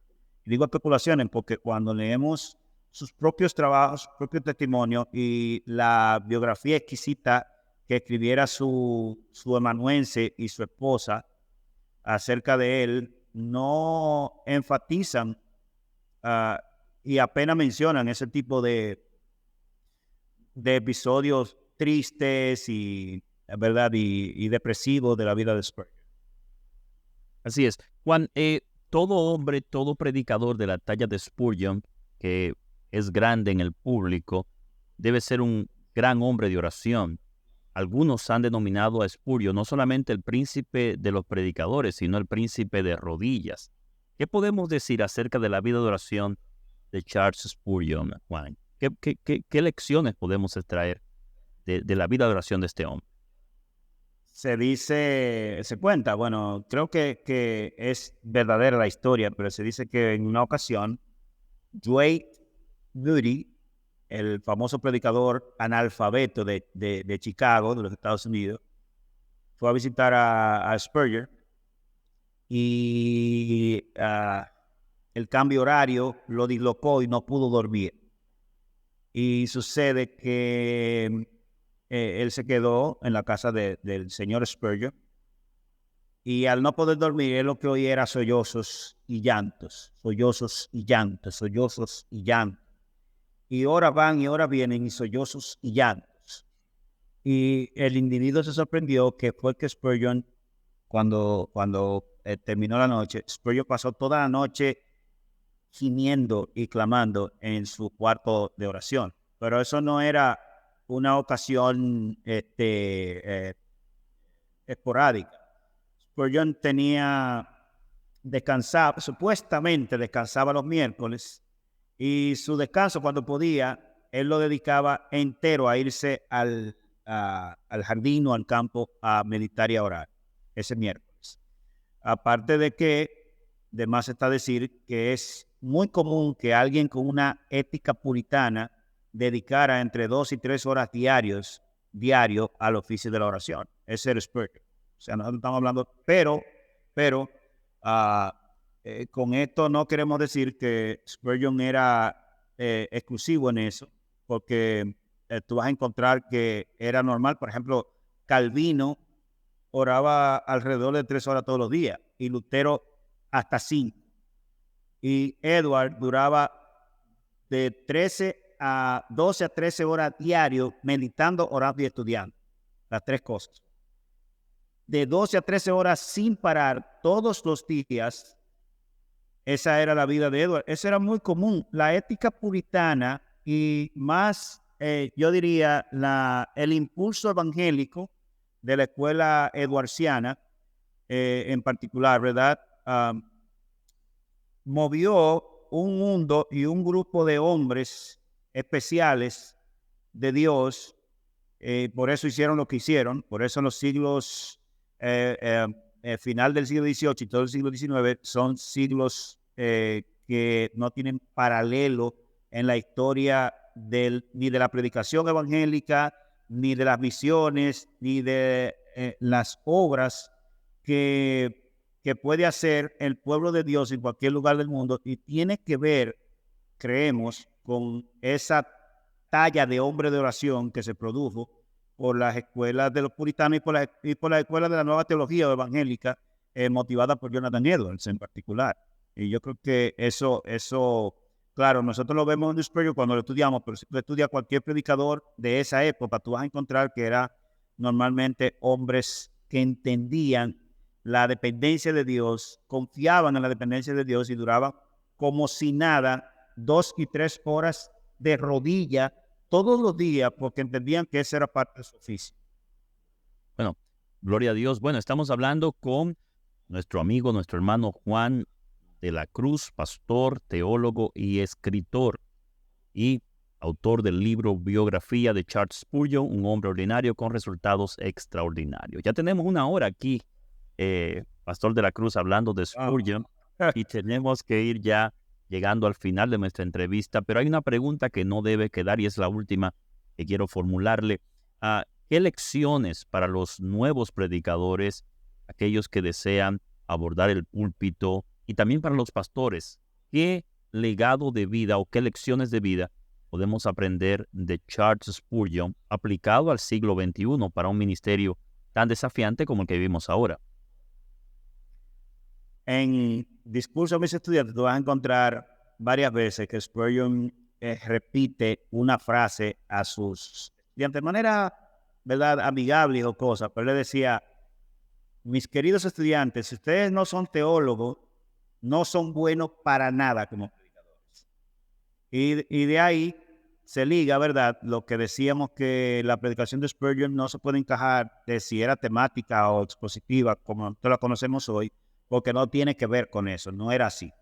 Y digo especulaciones porque cuando leemos sus propios trabajos, su propio testimonio y la biografía exquisita que escribiera su amanuense y su esposa acerca de él, no enfatizan y apenas mencionan ese tipo de episodios tristes y, ¿verdad? Y depresivos de la vida de Spurgeon. Así es. Juan, todo hombre, todo predicador de la talla de Spurgeon, que es grande en el público, debe ser un gran hombre de oración. Algunos han denominado a Spurgeon no solamente el príncipe de los predicadores, sino el príncipe de rodillas. ¿Qué podemos decir acerca de la vida de oración de Charles Spurgeon, Juan? ¿Qué lecciones podemos extraer de la vida de oración de este hombre? Se cuenta, bueno, creo que es verdadera la historia, pero se dice que en una ocasión, Dwight Moody, el famoso predicador analfabeto de Chicago, de los Estados Unidos, fue a visitar a Spurgeon y el cambio horario lo dislocó y no pudo dormir. Y sucede que él se quedó en la casa del señor Spurgeon y al no poder dormir, él lo que oía era sollozos y llantos, sollozos y llantos, sollozos y llantos. Y horas van y horas vienen y sollozos y llantos. Y el individuo se sorprendió que fue que Spurgeon, cuando terminó la noche, Spurgeon pasó toda la noche gimiendo y clamando en su cuarto de oración. Pero eso no era una ocasión esporádica. Spurgeon supuestamente descansaba los miércoles, y su descanso, cuando podía, él lo dedicaba entero a irse al jardín o al campo a meditar y a orar ese miércoles. Aparte de que, de más está decir que es muy común que alguien con una ética puritana dedicara entre 2 y 3 horas diario al oficio de la oración. Ese era Spurgeon. O sea, nosotros estamos hablando, pero con esto no queremos decir que Spurgeon era exclusivo en eso, porque tú vas a encontrar que era normal. Por ejemplo, Calvino oraba alrededor de 3 horas todos los días y Lutero hasta 5. Y Edward duraba de 12 a 13 horas diario meditando, orando y estudiando. Las 3 cosas. De 12 a 13 horas sin parar todos los días. Esa era la vida de Edward. Eso era muy común. La ética puritana y más, yo diría, el impulso evangélico de la escuela edwardiana, en particular, ¿verdad? Movió un mundo y un grupo de hombres especiales de Dios. Por eso hicieron lo que hicieron. Por eso en los siglos, final del siglo XVIII y todo el siglo XIX, son siglos que no tienen paralelo en la historia ni de la predicación evangélica, ni de las misiones, ni de las obras que puede hacer el pueblo de Dios en cualquier lugar del mundo, y tiene que ver, creemos, con esa talla de hombre de oración que se produjo por las escuelas de los puritanos y por las escuelas de la nueva teología evangélica, motivada por Jonathan Edwards en particular. Y yo creo que eso, claro, nosotros lo vemos en Spurgeon cuando lo estudiamos, pero si tú estudias cualquier predicador de esa época, tú vas a encontrar que eran normalmente hombres que entendían la dependencia de Dios, confiaban en la dependencia de Dios y duraban como si nada 2 y 3 horas de rodilla todos los días, porque entendían que esa era parte de su oficio. Bueno, gloria a Dios. Bueno, estamos hablando con nuestro amigo, nuestro hermano Juan de la Cruz, pastor, teólogo y escritor, y autor del libro Biografía de Charles Spurgeon, un hombre ordinario con resultados extraordinarios. Ya tenemos 1 hora aquí, pastor de la Cruz, hablando de Spurgeon, y tenemos que ir ya llegando al final de nuestra entrevista, pero hay una pregunta que no debe quedar y es la última que quiero formularle. ¿Qué lecciones para los nuevos predicadores, aquellos que desean abordar el púlpito, y también para los pastores, qué legado de vida o qué lecciones de vida podemos aprender de Charles Spurgeon aplicado al siglo XXI para un ministerio tan desafiante como el que vivimos ahora? En discurso a mis estudiantes, tú vas a encontrar varias veces que Spurgeon repite una frase a sus estudiantes de manera, ¿verdad?, amigable y jocosa, pero le decía: mis queridos estudiantes, si ustedes no son teólogos, no son buenos para nada como predicadores. Y de ahí se liga, ¿verdad?, lo que decíamos, que la predicación de Spurgeon no se puede encajar de si era temática o expositiva, como nosotros la conocemos hoy, porque no tiene que ver con eso, no era así.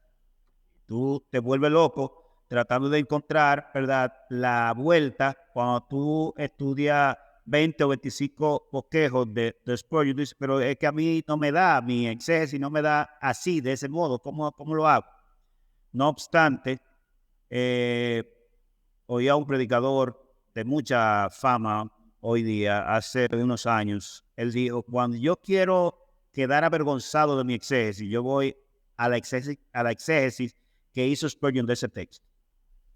Tú te vuelves loco tratando de encontrar, ¿verdad?, la vuelta cuando tú estudias 20 o 25 bosquejos de Spurgeon. Dices, pero es que a mí no me da, mi exégesis no me da así, de ese modo, ¿cómo lo hago? No obstante, oía a un predicador de mucha fama hoy día, hace unos años. Él dijo: cuando yo quiero quedar avergonzado de mi exégesis, yo voy a la exégesis que hizo Spurgeon de ese texto.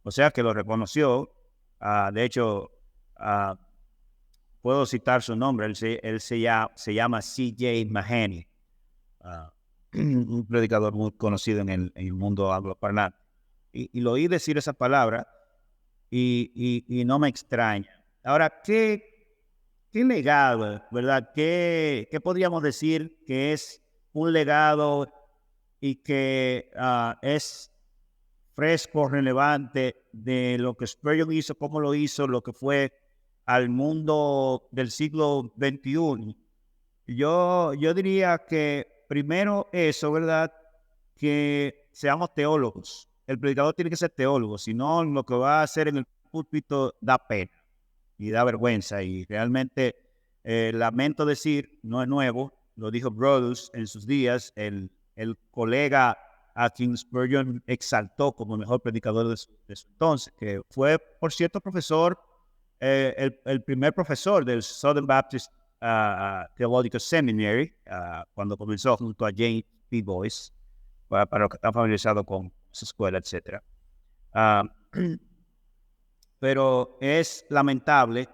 O sea que lo reconoció. De hecho, puedo citar su nombre. Él se llama C.J. Mahaney, un predicador muy conocido en el mundo angloparlante. Y lo oí decir esa palabra y no me extraña. Ahora, ¿qué legado, verdad? ¿Qué podríamos decir que es un legado y que es fresco, relevante de lo que Spurgeon hizo, cómo lo hizo, lo que fue al mundo del siglo XXI? Yo diría que primero eso, ¿verdad?, que seamos teólogos. El predicador tiene que ser teólogo, si no, lo que va a hacer en el púlpito da pena y da vergüenza. Y realmente, lamento decir, no es nuevo, lo dijo Brodus en sus días, el colega a quien Spurgeon exaltó como mejor predicador de su entonces, que fue, por cierto, profesor, el primer profesor del Southern Baptist Theological Seminary, cuando comenzó junto a James P. Boyce, para los que están familiarizados con esa escuela, etc. Pero es lamentable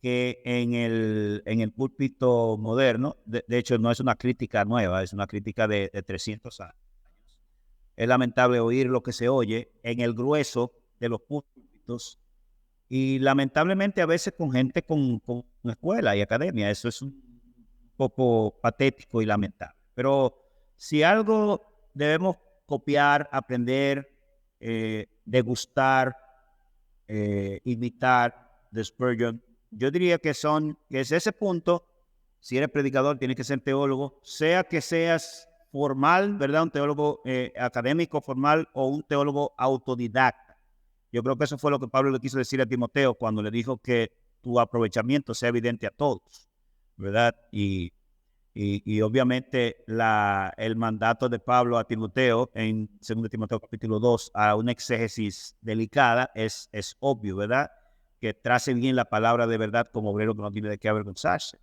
que en el púlpito moderno, de hecho no es una crítica nueva, es una crítica de 300 años. Es lamentable oír lo que se oye en el grueso de los púlpitos, y lamentablemente a veces con gente con escuela y academia. Eso es un poco patético y lamentable. Pero si algo debemos copiar, aprender, degustar, imitar de Spurgeon, yo diría que es ese punto. Si eres predicador, tienes que ser teólogo, sea que seas formal, ¿verdad?, un teólogo académico formal, o un teólogo autodidacta. Yo creo que eso fue lo que Pablo le quiso decir a Timoteo cuando le dijo que tu aprovechamiento sea evidente a todos, ¿verdad? Y obviamente el mandato de Pablo a Timoteo en 2 Timoteo capítulo 2 a una exégesis delicada es obvio, ¿verdad? Que trace bien la palabra de verdad como obrero que no tiene de qué avergonzarse.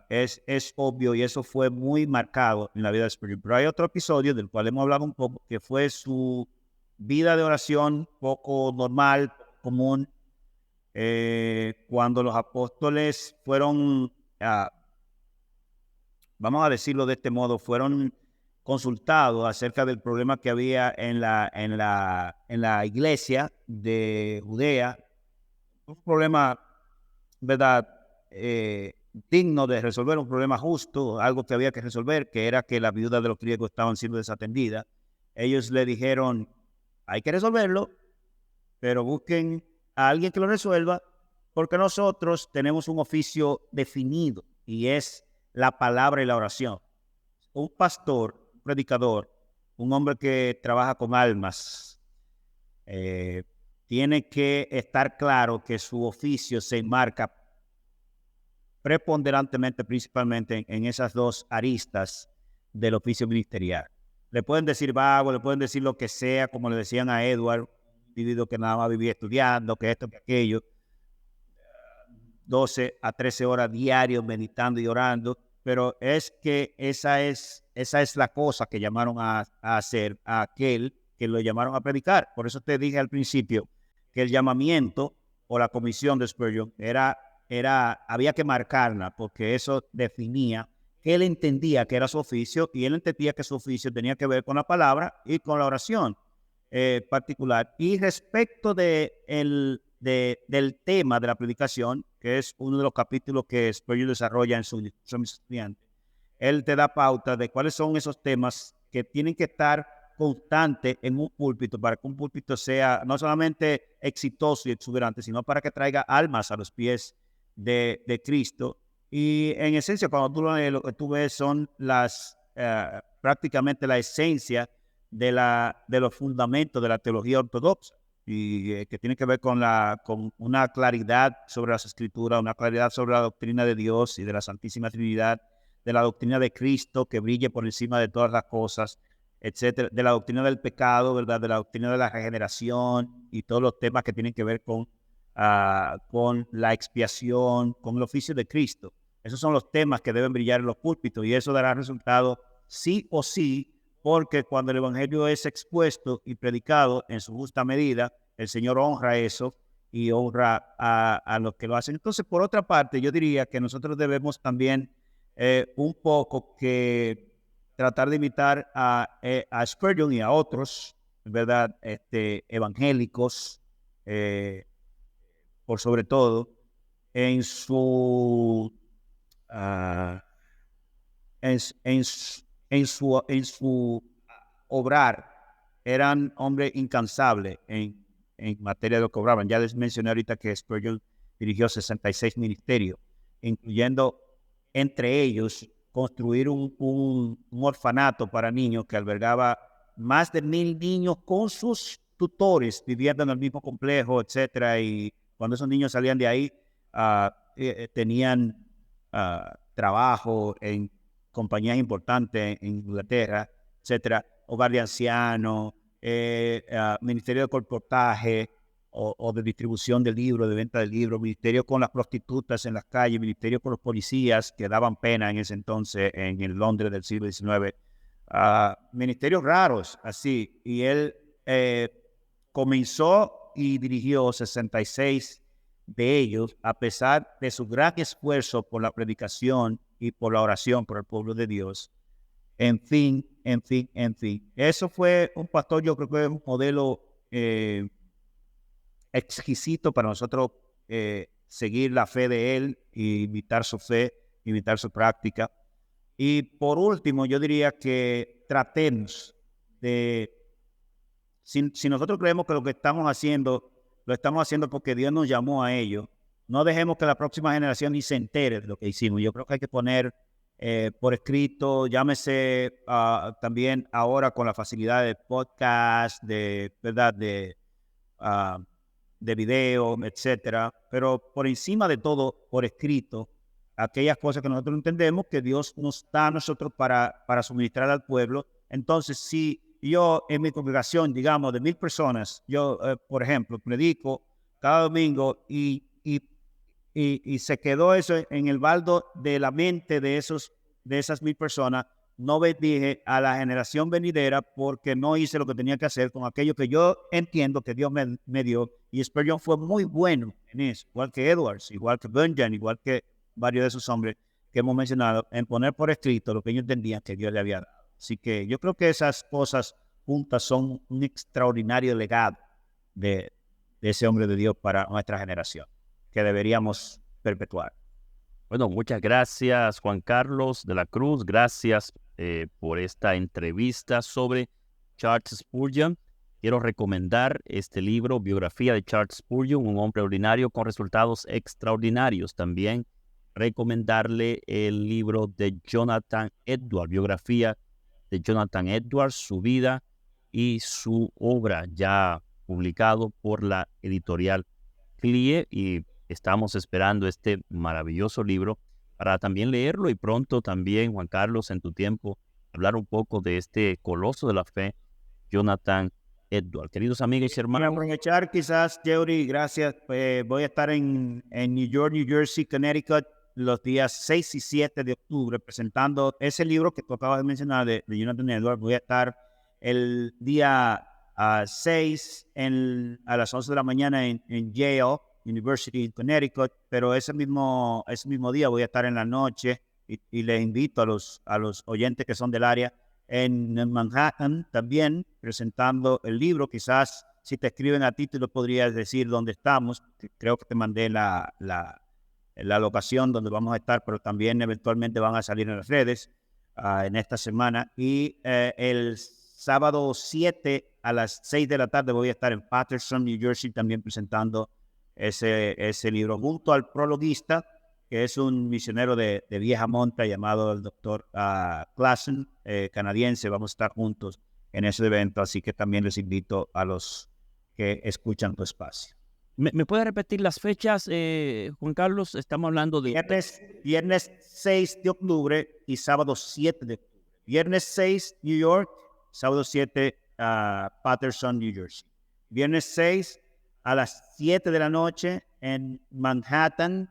Es obvio, y eso fue muy marcado en la vida de Spurgeon. Pero hay otro episodio del cual hemos hablado un poco, que fue su vida de oración poco normal, común, cuando los apóstoles fueron, vamos a decirlo de este modo, fueron consultados acerca del problema que había en la iglesia de Judea. Un problema, ¿verdad?, digno de resolver, un problema justo, algo que había que resolver, que era que las viudas de los griegos estaban siendo desatendidas. Ellos le dijeron: hay que resolverlo, pero busquen a alguien que lo resuelva, porque nosotros tenemos un oficio definido, y es la palabra y la oración. Un pastor, un predicador, un hombre que trabaja con almas, tiene que estar claro que su oficio se enmarca preponderantemente, principalmente en esas dos aristas del oficio ministerial. Le pueden decir vago, le pueden decir lo que sea, como le decían a Edward, un individuo que nada más vivía estudiando, que esto, que aquello, 12 a 13 horas diarios meditando y orando. Pero es que esa es la cosa que llamaron a hacer a aquel que lo llamaron a predicar. Por eso te dije al principio, que el llamamiento o la comisión de Spurgeon había que marcarla, porque eso definía que él entendía que era su oficio, y él entendía que su oficio tenía que ver con la palabra y con la oración particular. Y respecto del tema de la predicación, que es uno de los capítulos que Spurgeon desarrolla en sus estudiantes, él te da pauta de cuáles son esos temas que tienen que estar constantes en un púlpito, para que un púlpito sea no solamente exitoso y exuberante, sino para que traiga almas a los pies de Cristo. Y en esencia, cuando tú lo que tú ves son prácticamente la esencia de los fundamentos de la teología ortodoxa, y que tiene que ver con una claridad sobre las Escrituras, una claridad sobre la doctrina de Dios y de la Santísima Trinidad, de la doctrina de Cristo que brille por encima de todas las cosas, etcétera, de la doctrina del pecado, ¿verdad? De la doctrina de la regeneración y todos los temas que tienen que ver con la expiación, con el oficio de Cristo. Esos son los temas que deben brillar en los púlpitos, y eso dará resultado sí o sí, porque cuando el evangelio es expuesto y predicado en su justa medida, el Señor honra eso y honra a los que lo hacen. Entonces, por otra parte, yo diría que nosotros debemos también un poco que tratar de imitar a Spurgeon y a otros, ¿verdad? Evangélicos, por sobre todo, en su obrar. Eran hombres incansables en materia de lo que obraban. Ya les mencioné ahorita que Spurgeon dirigió 66 ministerios, incluyendo entre ellos construir un orfanato para niños que albergaba más de 1,000 niños con sus tutores viviendo en el mismo complejo, etcétera. Y cuando esos niños salían de ahí, tenían trabajo en compañías importantes en Inglaterra, etcétera, hogar de ancianos, ministerio de colportaje o de distribución de libros, de venta de libros, ministerio con las prostitutas en las calles, ministerio con los policías que daban pena en ese entonces en el Londres del siglo XIX, ministerios raros así. Y él comenzó y dirigió 66 de ellos, a pesar de su gran esfuerzo por la predicación y por la oración por el pueblo de Dios. En fin. Eso fue un pastor, yo creo que es un modelo exquisito para nosotros seguir la fe de él y imitar su fe, imitar su práctica. Y por último, yo diría que tratemos de, si nosotros creemos que lo que estamos haciendo, lo estamos haciendo porque Dios nos llamó a ello, no dejemos que la próxima generación ni se entere de lo que hicimos. Yo creo que hay que poner por escrito, llámese también ahora con la facilidad de podcast, ¿verdad? De video, etcétera, pero por encima de todo, por escrito, aquellas cosas que nosotros entendemos que Dios nos da a nosotros para suministrar al pueblo. Entonces, si yo en mi congregación, digamos, de 1,000 personas, yo, por ejemplo, predico cada domingo y se quedó eso en el baldo de la mente de esas 1,000 personas, no dije a la generación venidera porque no hice lo que tenía que hacer con aquello que yo entiendo que Dios me dio. Y Spurgeon fue muy bueno en eso, igual que Edwards, igual que Bunyan, igual que varios de esos hombres que hemos mencionado, en poner por escrito lo que ellos entendían que Dios le había dado. Así que yo creo que esas cosas juntas son un extraordinario legado de ese hombre de Dios para nuestra generación, que deberíamos perpetuar. Bueno, muchas gracias, Juan Carlos de la Cruz. Gracias por esta entrevista sobre Charles Spurgeon. Quiero recomendar este libro, Biografía de Charles Spurgeon, un hombre ordinario con resultados extraordinarios. También recomendarle el libro de Jonathan Edwards, Biografía de Jonathan Edwards, su vida y su obra, ya publicado por la editorial CLIE, y estamos esperando este maravilloso libro para también leerlo, y pronto también, Juan Carlos, en tu tiempo, hablar un poco de este coloso de la fe, Jonathan Edwards. Queridos amigos y hermanos. Para aprovechar quizás, Jerry, gracias. Voy a estar en New York, New Jersey, Connecticut, los días 6 y 7 de octubre, presentando ese libro que tú acabas de mencionar de Jonathan Edwards. Voy a estar el día 6 a las 11 de la mañana en Yale University, Connecticut, pero ese mismo día voy a estar en la noche y les invito a los oyentes que son del área en Manhattan también presentando el libro. Quizás si te escriben a ti, tú lo podrías decir dónde estamos. Creo que te mandé la locación donde vamos a estar, pero también eventualmente van a salir en las redes en esta semana. Y el sábado 7 a las 6 de la tarde voy a estar en Paterson, New Jersey, también presentando ese libro junto al prologuista, que es un misionero de vieja monta llamado el doctor Klassen, canadiense. Vamos a estar juntos en ese evento, así que también les invito a los que escuchan tu espacio. ¿Me puede repetir las fechas, Juan Carlos? Estamos hablando de... Viernes 6 de octubre y sábado 7 de octubre. Viernes 6, New York, sábado 7, Paterson, New Jersey. Viernes 6 a las 7 de la noche en Manhattan,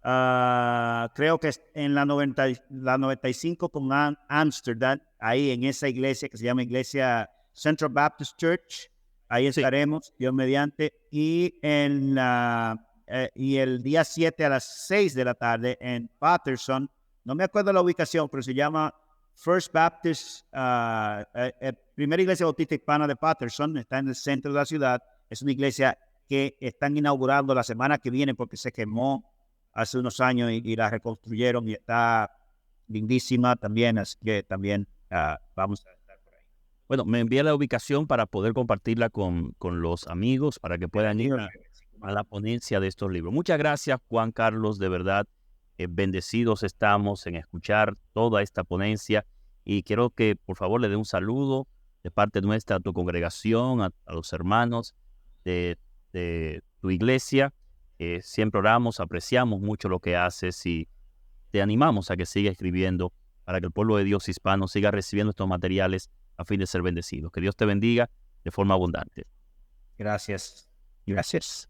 creo que es en la 95 con Amsterdam, ahí en esa iglesia que se llama Iglesia Central Baptist Church. Ahí estaremos, Dios mediante. Y el día 7 a las 6 de la tarde en Paterson, no me acuerdo la ubicación, pero se llama First Baptist, Primera Iglesia Bautista Hispana de Paterson, está en el centro de la ciudad. Es una iglesia que están inaugurando la semana que viene porque se quemó hace unos años y la reconstruyeron y está lindísima también, así que también vamos a estar por ahí. Bueno, me envía la ubicación para poder compartirla con los amigos, para que puedan ir a la ponencia de estos libros. Muchas gracias, Juan Carlos, de verdad, bendecidos estamos en escuchar toda esta ponencia y quiero que por favor le dé un saludo de parte nuestra a tu congregación, a los hermanos de tu iglesia. Siempre oramos, apreciamos mucho lo que haces y te animamos a que sigas escribiendo para que el pueblo de Dios hispano siga recibiendo estos materiales a fin de ser bendecidos. Que Dios te bendiga de forma abundante. Gracias. Gracias.